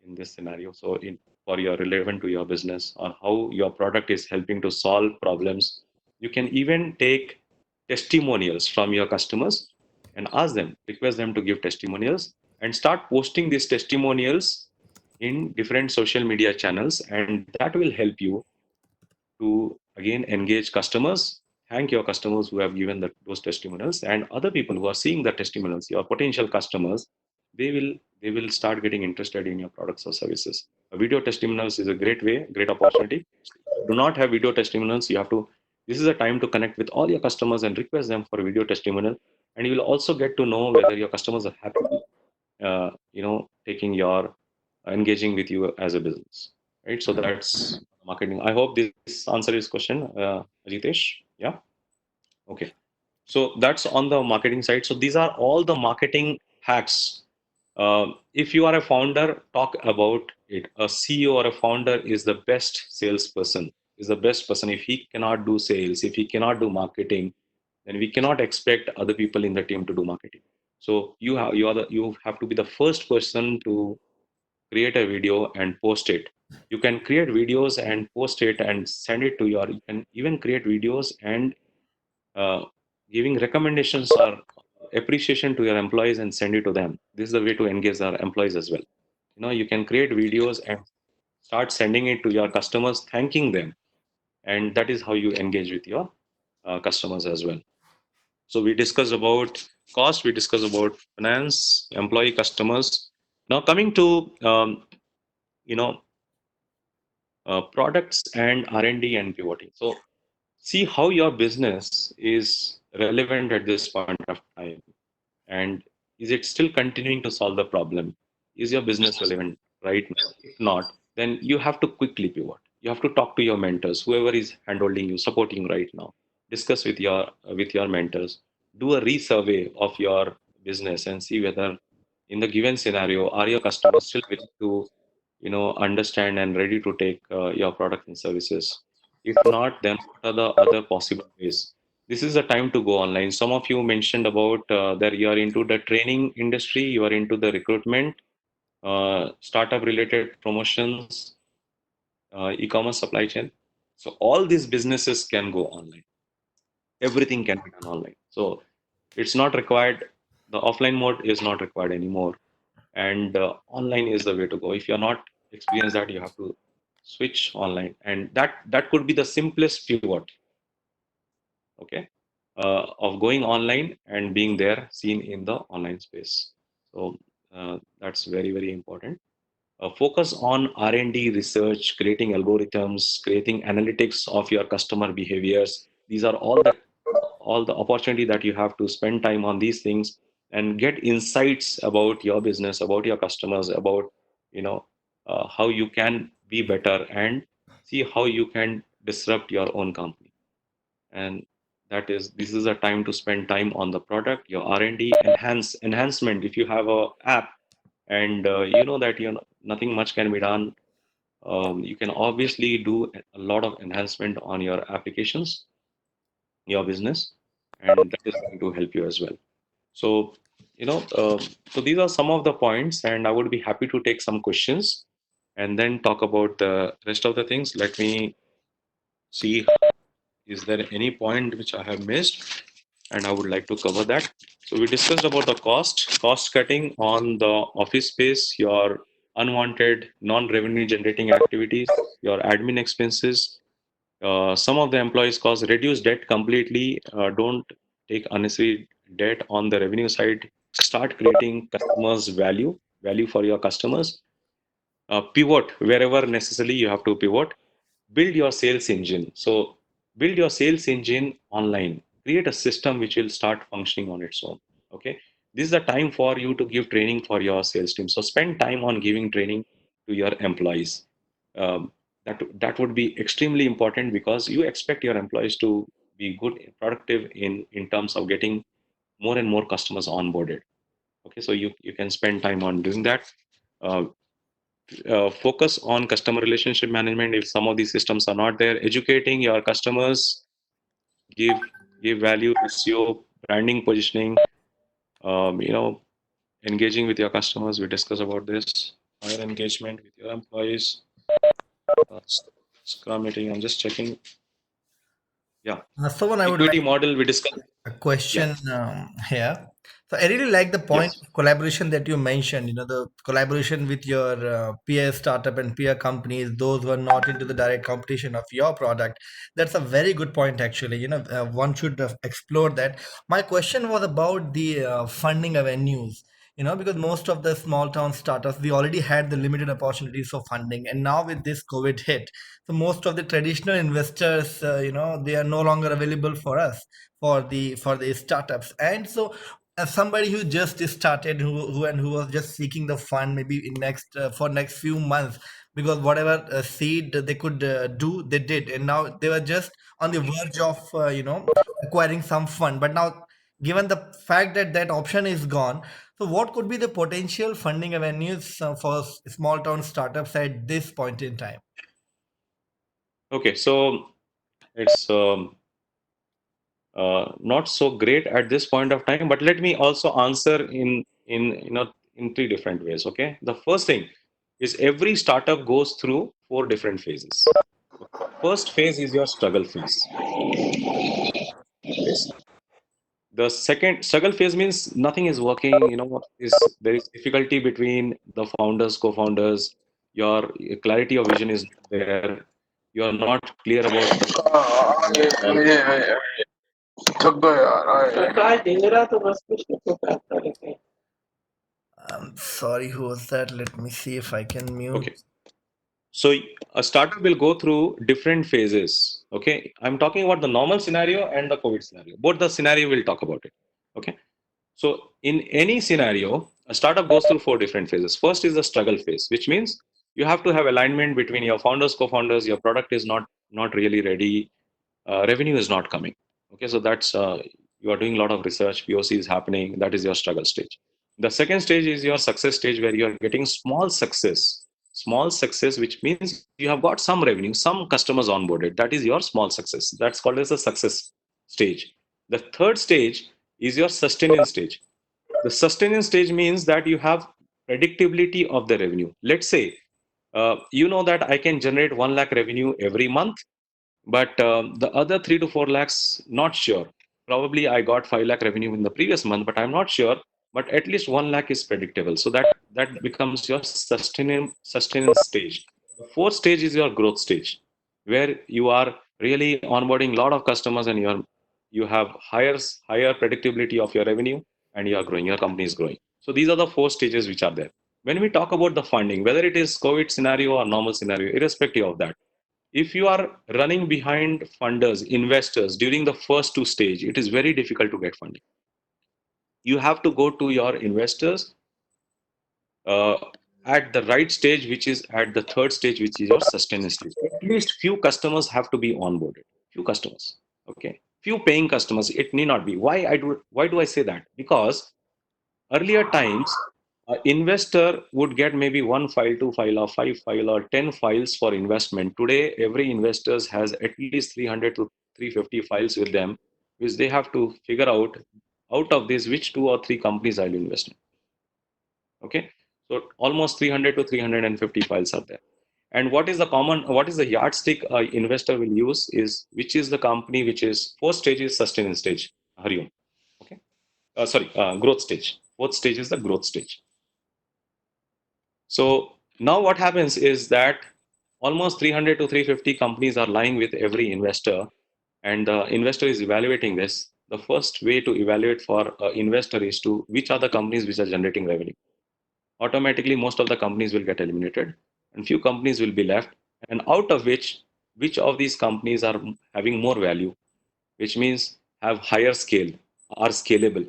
in this scenario. So for your relevant to your business, or how your product is helping to solve problems. You can even take testimonials from your customers and ask them, request them to give testimonials, and start posting these testimonials in different social media channels, and that will help you to again engage customers, thank your customers who have given those testimonials, and other people who are seeing the testimonials, your potential customers, they will start getting interested in your products or services. A video testimonials is a great way, great opportunity. Do not have video testimonials, you have to, this is a time to connect with all your customers and request them for a video testimonial, and you will also get to know whether your customers are happy taking your engaging with you as a business, right? So that's marketing. I hope this answer is question, Ritesh. Yeah. Okay. So that's on the marketing side. So these are all the marketing hacks. If you are a founder, talk about it. A CEO or a founder is the best salesperson, is the best person. If he cannot do sales, if he cannot do marketing, then we cannot expect other people in the team to do marketing. So you have to be the first person to create a video and post it. You can create videos and post it and send it to your. You can even create videos and uh, giving recommendations or appreciation to your employees and send it to them. This is the way to engage our employees as well. You can create videos and start sending it to your customers, thanking them, and that is how you engage with your customers as well. So we discussed about cost, we discussed about finance, employee, customers. Now coming to you know products and R&D and pivoting. So see how your business is relevant at this point of time, and is it still continuing to solve the problem? Is your business relevant right now? If not, then you have to quickly pivot. You have to talk to your mentors, whoever is handholding you, supporting you right now. Discuss with your mentors. Do a resurvey of your business and see whether in the given scenario are your customers still willing to understand and ready to take your product and services. If not, then what are the other possible ways? This is the time to go online. Some of you mentioned about that you are into the training industry, you are into the recruitment, startup related promotions, e-commerce supply chain. So all these businesses can go online. Everything can be done online. So it's not required. The offline mode is not required anymore, and online is the way to go. If you're not experienced that, you have to switch online, and that could be the simplest pivot. Okay, of going online and being there seen in the online space. So that's very, very important. Focus on R&D research, creating algorithms, creating analytics of your customer behaviors. These are all the opportunity that you have to spend time on these things and get insights about your business, about your customers, about you know how you can be better and see how you can disrupt your own company. And this is a time to spend time on the product, your R&D, enhancement. If you have a app and you know that nothing much can be done, you can obviously do a lot of enhancement on your applications, your business, and that is going to help you as well. So, so these are some of the points, and I would be happy to take some questions and then talk about the rest of the things. Let me see, is there any point which I have missed? And I would like to cover that. So we discussed about the cost cutting on the office space, your unwanted non-revenue generating activities, your admin expenses. Some of the employees cost reduce debt completely. Don't take unnecessary debt on the revenue side. Start creating customers value for your customers. Pivot wherever necessary. You have to pivot. Build your sales engine. So build your sales engine online. Create a system which will start functioning on its own. Okay. This is the time for you to give training for your sales team. So spend time on giving training to your employees. Um, that would be extremely important because you expect your employees to be good, productive in terms of getting more and more customers onboarded. Okay, so you can spend time on doing that. Uh, Focus on customer relationship management. If some of these systems are not there, educating your customers, give give value, SEO, branding, positioning, you know, engaging with your customers. We discuss about this. Higher engagement with your employees. uh, Scrum meeting, I'm just checking. Yeah, Someone I would equity like model we discussed. a Yeah. question here. So I really like the point Yes. of collaboration that you mentioned. The collaboration with your peer startup and peer companies, those who are not into the direct competition of your product. That's a very good point, actually. One should explore that. My question was about the funding avenues. Because most of the small town startups, we already had the limited opportunities for funding, and now with this COVID hit, so most of the traditional investors, they are no longer available for us for the startups. And so as somebody who just started, who was just seeking the fund, maybe in next for next few months, because whatever seed they could do, they did, and now they were just on the verge of acquiring some fund. But now given the fact that that option is gone, so what could be the potential funding avenues for small town startups at this point in time? Okay, so it's not so great at this point of time, but let me also answer in three different ways. Okay, the first thing is every startup goes through four different phases. First phase is your struggle phase. Yes. The second struggle phase means nothing is working. Is there is difficulty between the founders, co-founders. Your clarity of vision is there. You are not clear about the थक गया यार Sorry, who was that? Let me see if I can mute. okay. So a startup will go through different phases. Okay, I'm talking about the normal scenario and the COVID scenario. Both the scenario we'll talk about it. Okay, so in any scenario, a startup goes through four different phases. First is the struggle phase, which means you have to have alignment between your founders, co-founders. Your product is not really ready. Revenue is not coming. Okay, so that's you are doing a lot of research. POC is happening. That is your struggle stage. The second stage is your success stage, where you are getting small success. Small success, which means you have got some revenue, some customers onboarded. That is your small success. That's called as a success stage. The third stage is your sustaining stage. The sustaining stage means that you have predictability of the revenue. Let's say you know that I can generate 1 lakh revenue every month, but the other 3 to 4 lakhs, not sure. Probably I got 5 lakh revenue in the previous month, but I'm not sure. But at least 1 lakh is predictable. So that becomes your sustaining stage. The fourth stage is your growth stage, where you are really onboarding a lot of customers and you have higher predictability of your revenue, and you are growing. Your company is growing. So these are the four stages which are there. When we talk about the funding, whether it is COVID scenario or normal scenario, irrespective of that, if you are running behind funders, investors during the first two stage, it is very difficult to get funding. You have to go to your investors uh, at the right stage, which is at the third stage, which is your sustenance stage. At least few customers have to be onboarded. Few customers, okay, few paying customers. It need not be. Why do I say that? Because earlier times, an investor would get maybe one file, two file, or five file, or 10 files for investment. Today, every investor has at least 300 to 350 files with them, which they have to figure out of this which two or three companies I'll invest in. Okay, so almost 300 to 350 files are there. And what is the yardstick investor will use is which is the company which is fourth stage is sustenance stage. Hariom. Okay, sorry, growth stage. Fourth stage is the growth stage. So now what happens is that almost 300 to 350 companies are lying with every investor, and the investor is evaluating this. The first way to evaluate for an investor is to which are the companies which are generating revenue. Automatically, most of the companies will get eliminated, and few companies will be left. And out of which of these companies are having more value, which means have higher scale, are scalable,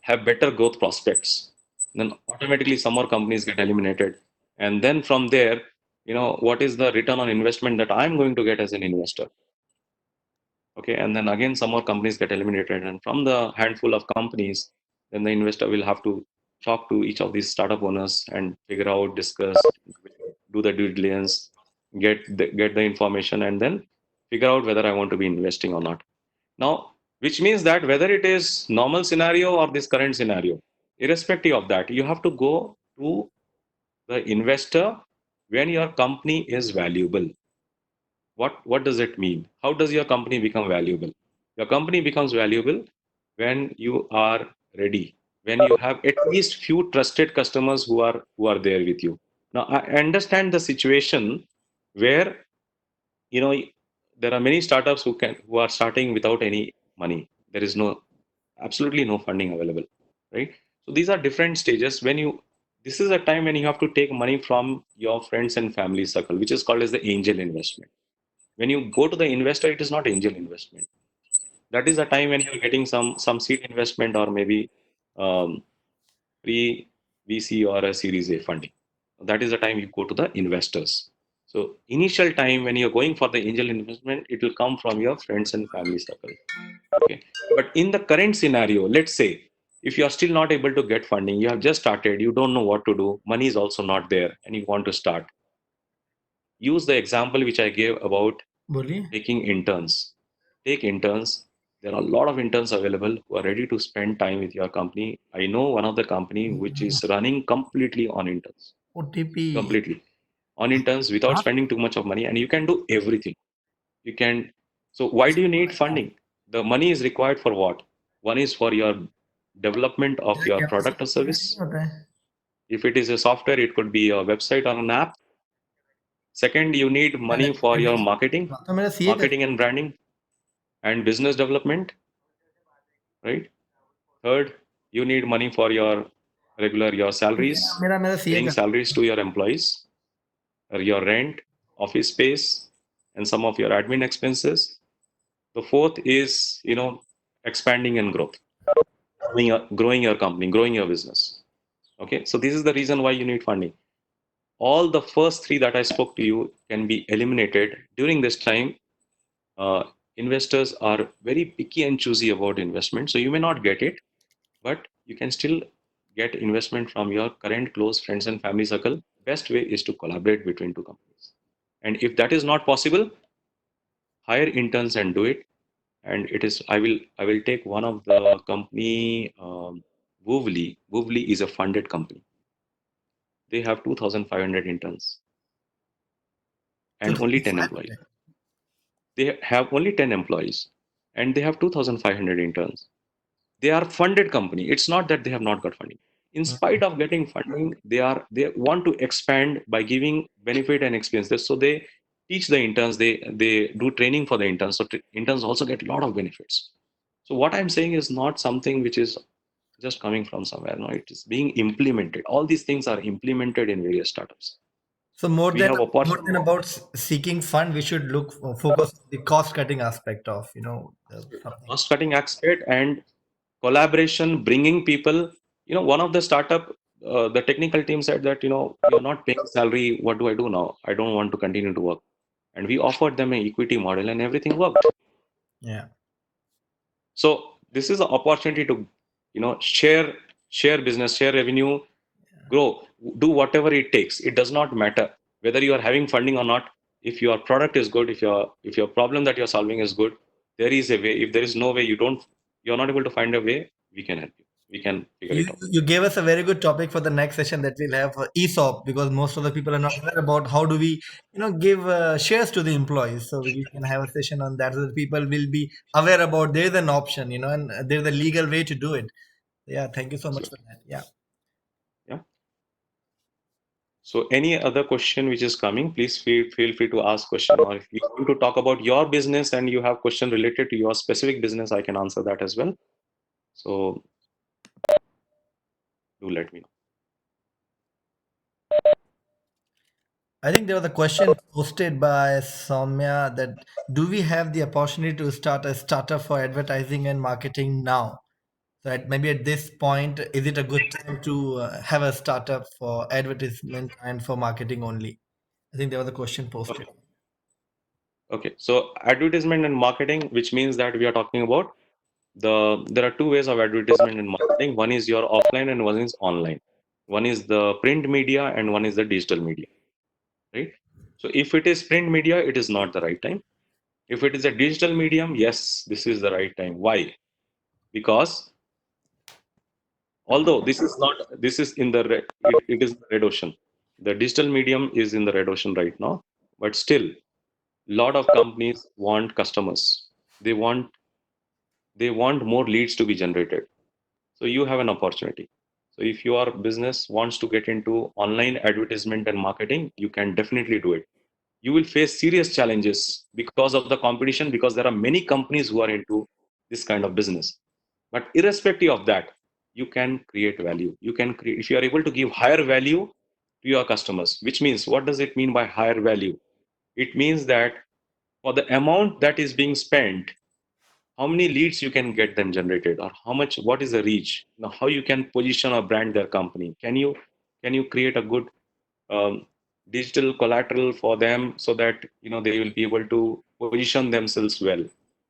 have better growth prospects, then automatically some more companies get eliminated. And then from there, what is the return on investment that I'm going to get as an investor? Okay, and then again some more companies get eliminated, and from the handful of companies, then the investor will have to talk to each of these startup owners and figure out, discuss, do the due diligence, get the information, and then figure out whether I want to be investing or not. Now, which means that whether it is normal scenario or this current scenario, irrespective of that, you have to go to the investor when your company is valuable. What does it mean? How does your company become valuable? Your company becomes valuable when you are ready, when you have at least few trusted customers who are there with you. Now, I understand the situation where you know there are many startups who are starting without any money. There is absolutely no funding available, right? So these are different stages. This is a time when you have to take money from your friends and family circle, which is called as the angel investment. When you go to the investor, it is not angel investment. That is the time when you're getting some seed investment, or maybe um, pre VC or a Series A funding. That is the time you go to the investors. So initial time when you're going for the angel investment, it will come from your friends and family circle. Okay. But in the current scenario, let's say if you are still not able to get funding, you have just started, you don't know what to do, money is also not there, and you want to start. Use the example which I gave about बोलिए taking interns. Take interns. There are a lot of interns available who are ready to spend time with your company. I know one of the company which is running completely on interns, OTP completely on interns without हाँ spending too much of money, and you can do everything. You can. So why do you need funding? The money is required for what? One is for your development of क्या your campus product or नहीं service. होता है If it is a software, it could be a website or an app. Second, you need money for your marketing, तो मेरा CA का marketing and branding, and business development, right? Third, you need money for your your salaries, मेरा CA paying का salaries to your employees, or your rent, office space, and some of your admin expenses. The fourth is, expanding and growth, growing your company, growing your business. Okay, so this is the reason why you need funding. All the first three that I spoke to you can be eliminated during this time. Uh, Investors are very picky and choosy about investment, so you may not get it, but you can still get investment from your current close friends and family circle. Best way is to collaborate between two companies, and if that is not possible, hire interns and do it. And it is I will take one of the company, Woovly. Woovly is a funded company. They have 2,500 interns and only 10 employees. 2005 They have only 10 employees and they have 2,500 interns. They are funded company. It's not that they have not got funding. In spite of getting funding, they want to expand by giving benefit and experiences. So they teach the interns. They do training for the interns. So interns also get a lot of benefits. So what I'm saying is not something which is just coming from somewhere. No, it is being implemented. All these things are implemented in various startups. So more We than have opportunity. about seeking fund, we should look focus on the cost cutting aspect of something. Cost cutting aspect and collaboration, bringing people. One of the startup, the technical team said that, you're not paying salary. What do I do now? I don't want to continue to work. And we offered them an equity model and everything worked. Yeah. So this is an opportunity to, share business, share revenue, grow, do whatever it takes. It does not matter whether you are having funding or not. If your product is good, if your problem that you're solving is good, there is a way. If there is no way, you're not able to find a way, we can help you. We can figure You it out. you gave us a very good topic for the next session that we'll have ESOP, because most of the people are not aware about how do we give shares to the employees. So we can have a session on that so that people will be aware about there is an option, and there's a legal way to do it. Yeah, thank you so much So, for that. Yeah. yeah. So any other question which is coming, please feel free to ask question. Or if you want to talk about your business and you have question related to your specific business, I can answer that as well. So do let me know. I think there was a question posted by Soumya that do we have the opportunity to start a startup for advertising and marketing now? So maybe at this point, is it a good time to have a startup for advertisement and for marketing only? I think there was a question posted. Okay. So advertisement and marketing, which means that we are talking about there are two ways of advertisement and marketing. One is your offline and one is online. One is the print media and one is the digital media, right? So if it is print media, it is not the right time. If it is a digital medium, yes, this is the right time. Why? Because although this is in the it is the red ocean. The digital medium is in the red ocean right now, but still, lot of companies want customers. They want more leads to be generated. So you have an opportunity. So if your business wants to get into online advertisement and marketing, you can definitely do it. You will face serious challenges because of the competition, because there are many companies who are into this kind of business. But irrespective of that, you can create value. You can create, if you are able to give higher value to your customers, which means, what does it mean by higher value? It means that for the amount that is being spent, how many leads you can get them generated, or what is the reach, how you can position or brand their company. Can you create a good digital collateral for them so that they will be able to position themselves well.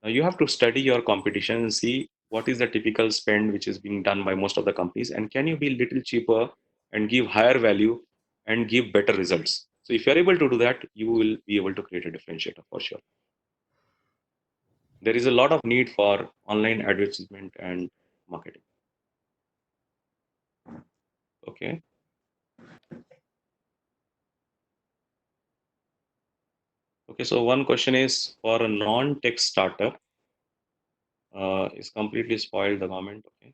Now you have to study your competition and see what is the typical spend which is being done by most of the companies, and can you be a little cheaper and give higher value and give better results. So if you're able to do that, you will be able to create a differentiator for sure. There is a lot of need for online advertisement and marketing. Okay. Okay, so one question is, for a non-tech startup, is completely spoiled the government. Okay,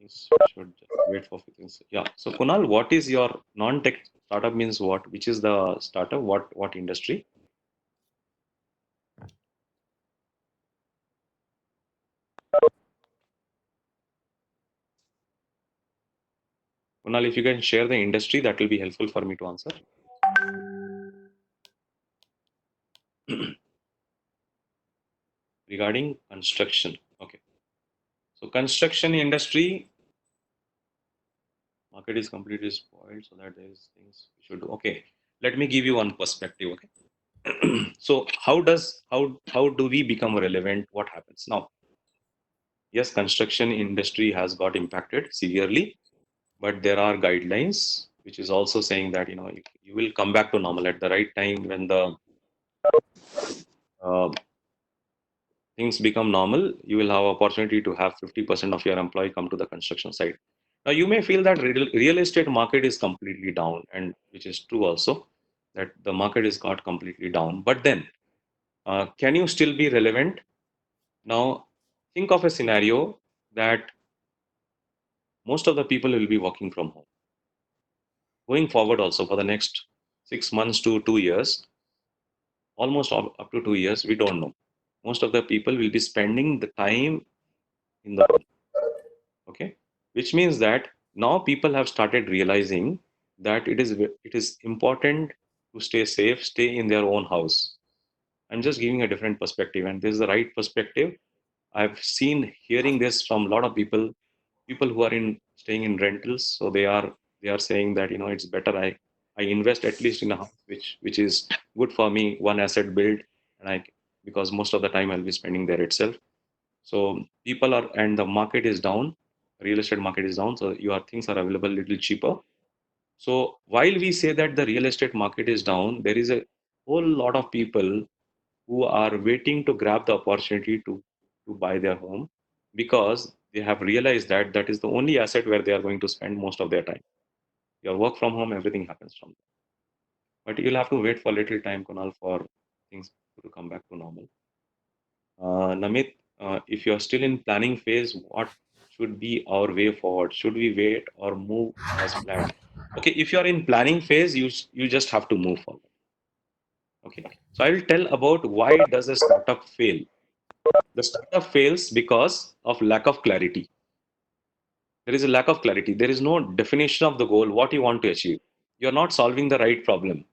should just wait for things. Yeah. So Kunal, what is your non-tech startup means what? Which is the startup? What industry? Kunal, if you can share the industry, that will be helpful for me to answer. Regarding construction. Okay. So construction industry, market is completely spoiled, so that there is things we should do. Okay. Let me give you one perspective. Okay. So how do we become relevant? What happens now? Yes, construction industry has got impacted severely, but there are guidelines which is also saying that you will come back to normal at the right time when the uh, things become normal. You will have opportunity to have 50% of your employee come to the construction site. Now you may feel that real estate market is completely down, and which is true also, that the market is got completely down. But then, can you still be relevant? Now, think of a scenario that most of the people will be working from home. Going forward also for the next 6 months to 2 years, almost up to 2 years, we don't know. Most of the people will be spending the time in the home. Okay, which means that now people have started realizing that it is important to stay safe, stay in their own house. I'm just giving a different perspective, and this is the right perspective. I've seen hearing this from a lot of people who are in staying in rentals. So they are saying that it's better I invest at least in a house which is good for me, one asset build, and I because most of the time I'll be spending there itself. So people are, and the market is down, real estate market is down, so your things are available a little cheaper. So while we say that the real estate market is down, there is a whole lot of people who are waiting to grab the opportunity to buy their home, because they have realized that that is the only asset where they are going to spend most of their time. Your work from home, everything happens from there. But you'll have to wait for a little time, Kunal, for things to come back to normal. Namit, if you're still in planning phase, what should be our way forward? Should we wait or move as planned? Okay, if you're in planning phase, you just have to move forward. Okay, so I will tell about why does a startup fail. The startup fails because of lack of clarity. There is a lack of clarity. There is no definition of the goal, what you want to achieve. You're not solving the right problem.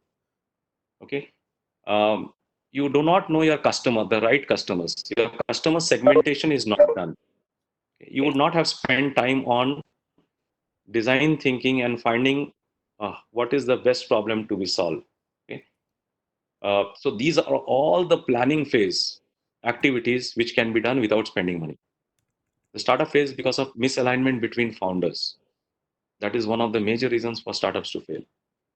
Okay. You do not know your customer, the right customers. Your customer segmentation is not done. You would not have spent time on design thinking and finding what is the best problem to be solved. Okay. So these are all the planning phase activities which can be done without spending money. The startup phase because of misalignment between founders. That is one of the major reasons for startups to fail.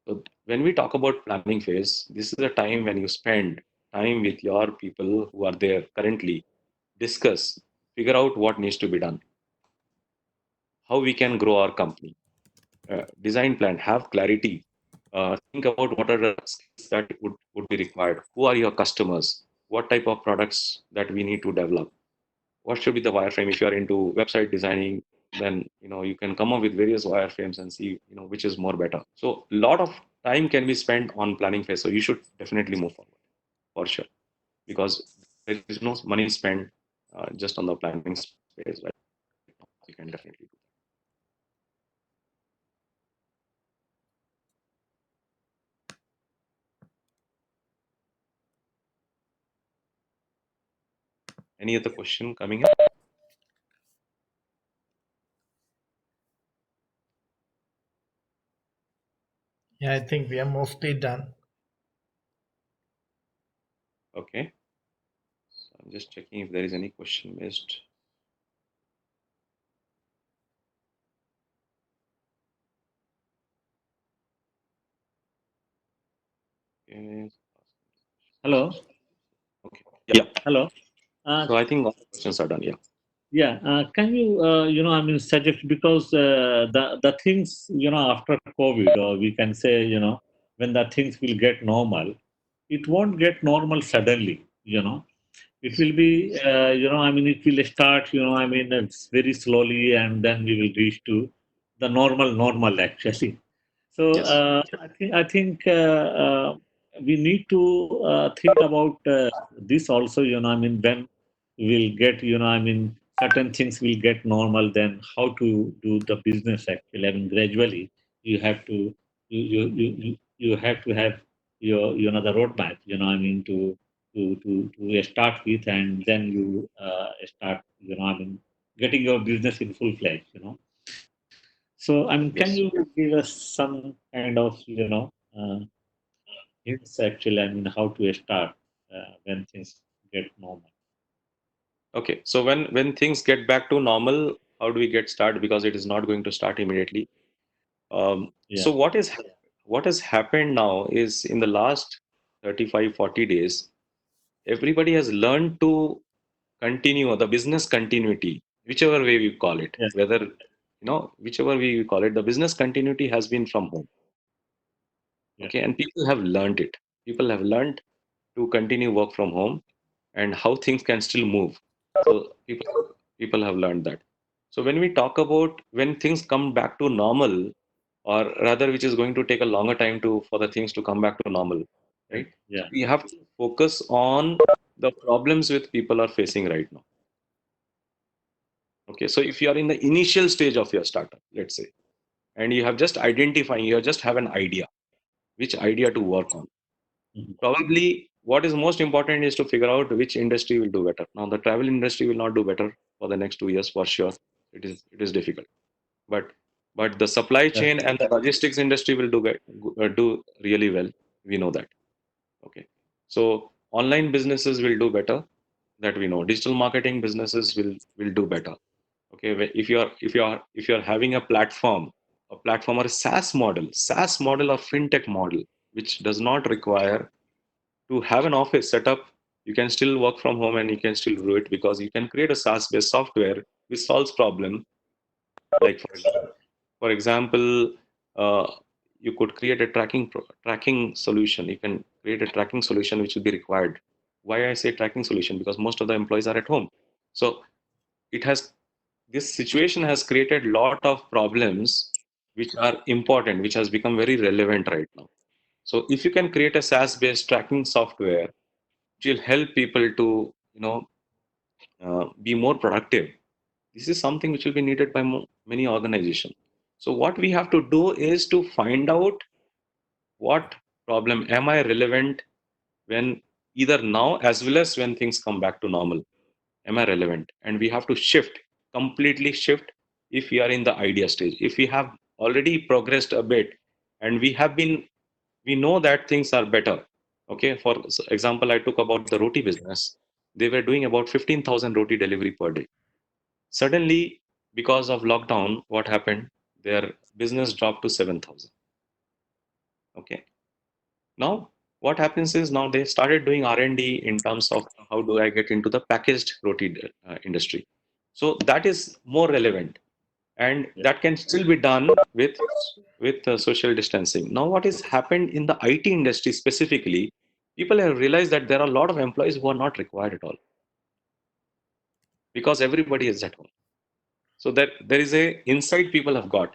So when we talk about planning phase, this is a time when you spend time with your people who are there currently, discuss, figure out what needs to be done, how we can grow our company, design plan, have clarity, think about what are the skills that would be required, who are your customers, what type of products that we need to develop, what should be the wireframe. If you are into website designing, then you can come up with various wireframes and see which is more better. So a lot of time can be spent on planning phase, so you should definitely move forward for sure, because there is no money spent just on the planning phase right now. You can definitely do. Any other question coming up? Yeah, I think we are mostly done. Okay, I'm just checking if there is any question missed. Okay. Hello. Okay. Yeah. Hello. Uh, So I think all the questions are done. Yeah. yeah. Can you, suggest, because the things, after COVID, or we can say, when the things will get normal, it won't get normal suddenly. It will be, it will start, it's very slowly, and then we will reach to the normal actually. So Yes. I think we need to think about this also. When we'll get, certain things will get normal. Then how to do the business actually? Gradually you have to you have to have your the roadmap. To start with, and then you start. Getting your business in full fledged. So, can Yes. you give us some kind of, hints actually, how to start when things get normal? Okay. So when things get back to normal, how do we get started? Because it is not going to start immediately. Yeah, So what has happened now is in the last 35, 40 days, everybody has learned to continue the business continuity, whichever way we call it, yeah, whether, whichever way we call it, the business continuity has been from home. yeah, Okay. And people have learned it. People have learned to continue work from home and how things can still move. So people have learned that. So when we talk about when things come back to normal, or rather, which is going to take a longer time to for the things to come back to normal, yeah, right? So yeah, we have to focus on the problems which people are facing right now. Okay, so if you are in the initial stage of your startup, let's say, and you have just identifying, you just have an idea, which idea to work on. mhm, Probably what is most important is to figure out which industry will do better. Now, the travel industry will not do better for the next 2 years for sure. It is difficult, but the supply yeah, chain and the logistics industry will do really well. We know that. Okay, so online businesses will do better. That we know. Digital marketing businesses will do better. Okay, if you are having a platform or a SaaS model or fintech model, which does not require to have an office set up, you can still work from home and you can still do it because you can create a SaaS based software which solves problem. Like for example, uh, you could create a tracking solution. You can create a tracking solution which will be required. Why I say tracking solution? Because most of the employees are at home. So it has this situation has created lot of problems which are important, which has become very relevant right now. So if you can create a SaaS based tracking software which will help people to be more productive, this is something which will be needed by many organizations. So what we have to do is to find out what problem am I relevant when, either now as well as when things come back to normal, am I relevant? And we have to completely shift. If we are in the idea stage, if we have already progressed a bit and we know that things are better. Okay, for example, I took about the roti business. They were doing about 15,000 roti delivery per day. Suddenly, because of lockdown, what happened? Their business dropped to 7,000. Okay. Now, what happens is now they started doing R&D in terms of how do I get into the packaged roti industry. So that is more relevant, and yeah, that can still be done with social distancing. Now, what has happened in the IT industry specifically? People have realized that there are a lot of employees who are not required at all because everybody is at home. So that there is a insight people have got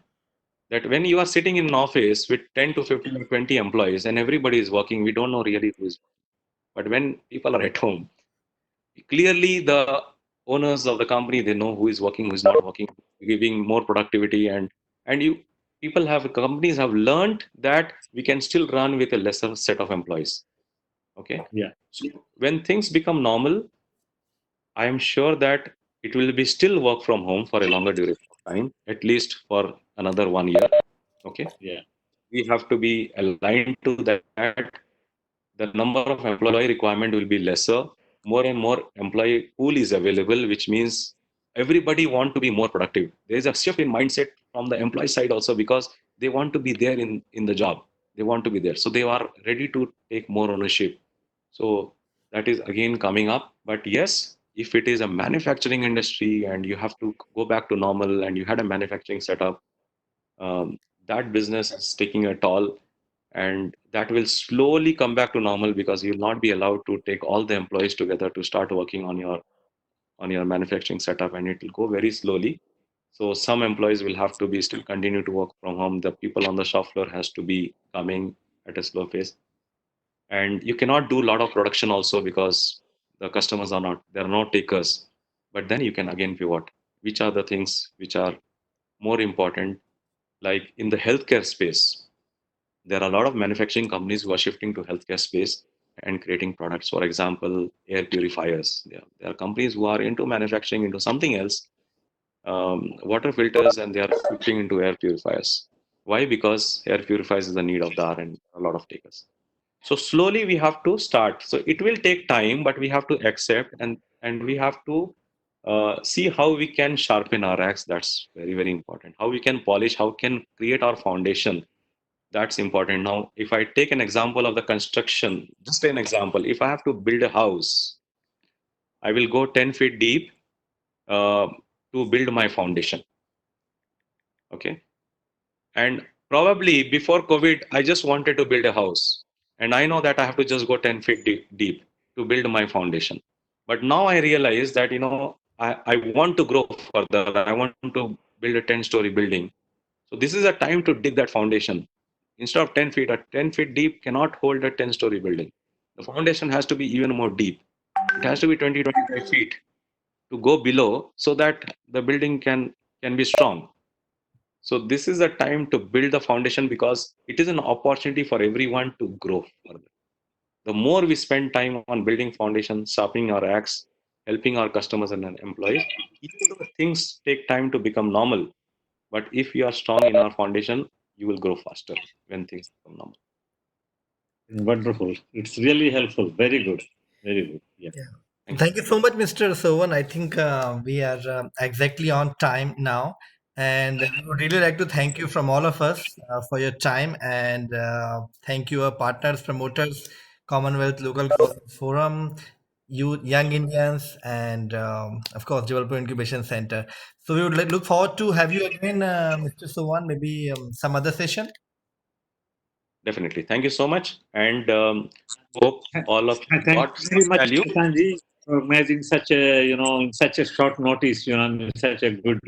that when you are sitting in an office with 10 to 15 or 20 employees and everybody is working, we don't know really who is. But when people are at home, clearly the owners of the company, they know who is working, who is not working, giving more productivity, and you people have companies have learned that we can still run with a lesser set of employees. Okay, yeah, so when things become normal, I am sure that it will be still work from home for a longer duration of time, at least for another 1 year. Okay, yeah, we have to be aligned to that. The number of employee requirement will be lesser. more and more employee pool is available, which means everybody want to be more productive. There is a shift in mindset from the employee side also, because they want to be there in the job. They want to be there. So they are ready to take more ownership. So that is again coming up. But yes, if it is a manufacturing industry and you have to go back to normal and you had a manufacturing setup, that business is taking a toll, and that will slowly come back to normal, because you'll not be allowed to take all the employees together to start working on your manufacturing setup, and it will go very slowly. So some employees will have to be still continue to work from home. The people on the shop floor has to be coming at a slow pace, and you cannot do a lot of production also, because the customers are not, there are no takers. But then you can again pivot, which are the things which are more important. Like in the healthcare space, there are a lot of manufacturing companies who are shifting to healthcare space and creating products. For example, air purifiers. There are companies who are into manufacturing into something else, water filters, and they are shifting into air purifiers. Why? Because air purifiers is the need of the hour and a lot of takers. So slowly we have to start. So it will take time, but we have to accept, and we have to see how we can sharpen our axe. That's very, very important. How we can polish, how can create our foundation. That's important. Now, if I take an example of the construction, just an example, if I have to build a house, I will go 10 feet deep uh, to build my foundation. Okay. And probably before COVID, I just wanted to build a house. And I know that I have to just go 10 feet deep to build my foundation. But now I realize that, I want to grow further. I want to build a 10-story building. So this is a time to dig that foundation. Instead of 10 feet, a 10 feet deep cannot hold a 10-story building. The foundation has to be even more deep. It has to be 20, 25 feet to go below, so that the building can be strong. So this is the time to build the foundation, because it is an opportunity for everyone to grow further. The more we spend time on building foundation, sharpening our axe, helping our customers and employees, even though things take time to become normal, but if you are strong in our foundation, you will grow faster when things become normal. Wonderful. It's really helpful. Very good. Very good. Yeah. Yeah. Thank you so much, Mr. Sovan. I think we are exactly on time now. And we would really like to thank you from all of us for your time, and thank you, our partners, promoters, Commonwealth Local Government Forum, you Young Indians, and of course, Jabalpur Incubation Center. So we would look forward to have you again, Mr. Sovan, maybe some other session. Definitely. Thank you so much. And hope all of you Thank got you very much, value. Sanji, for managing such a, in such a short notice, in such a good.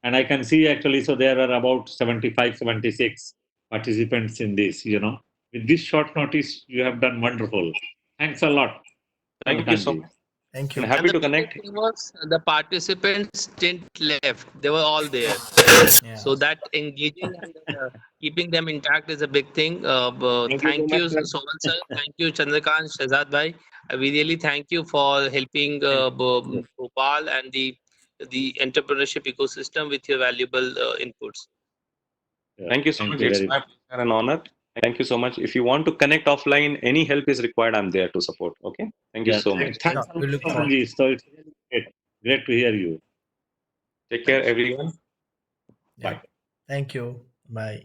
And I can see actually, so there are about 75, 76 participants in this, With this short notice, you have done wonderful. Thanks a lot. Thank you so Sanji. much. Thank And you. happy And the to biggest connect. thing was the participants didn't left. They were all there. Yeah. So that engaging and keeping them intact is a big thing. Thank you so Thank you, much. Soman sir. Thank you, Chandrakant, Shahzad bhai. We really thank you for helping Bhopal and the entrepreneurship ecosystem with your valuable inputs. Yeah, Thank you so thank much. you It's very my much. pleasure and honor. Thank you so much. If you want to connect offline, any help is required, I'm there to support. Okay. Thank you Yeah, so much. thanks Sure. a We lot, look forward. Sanji. So it's really great. Great to hear you. Take care, everyone. Yeah. Bye. Thank you. Bye.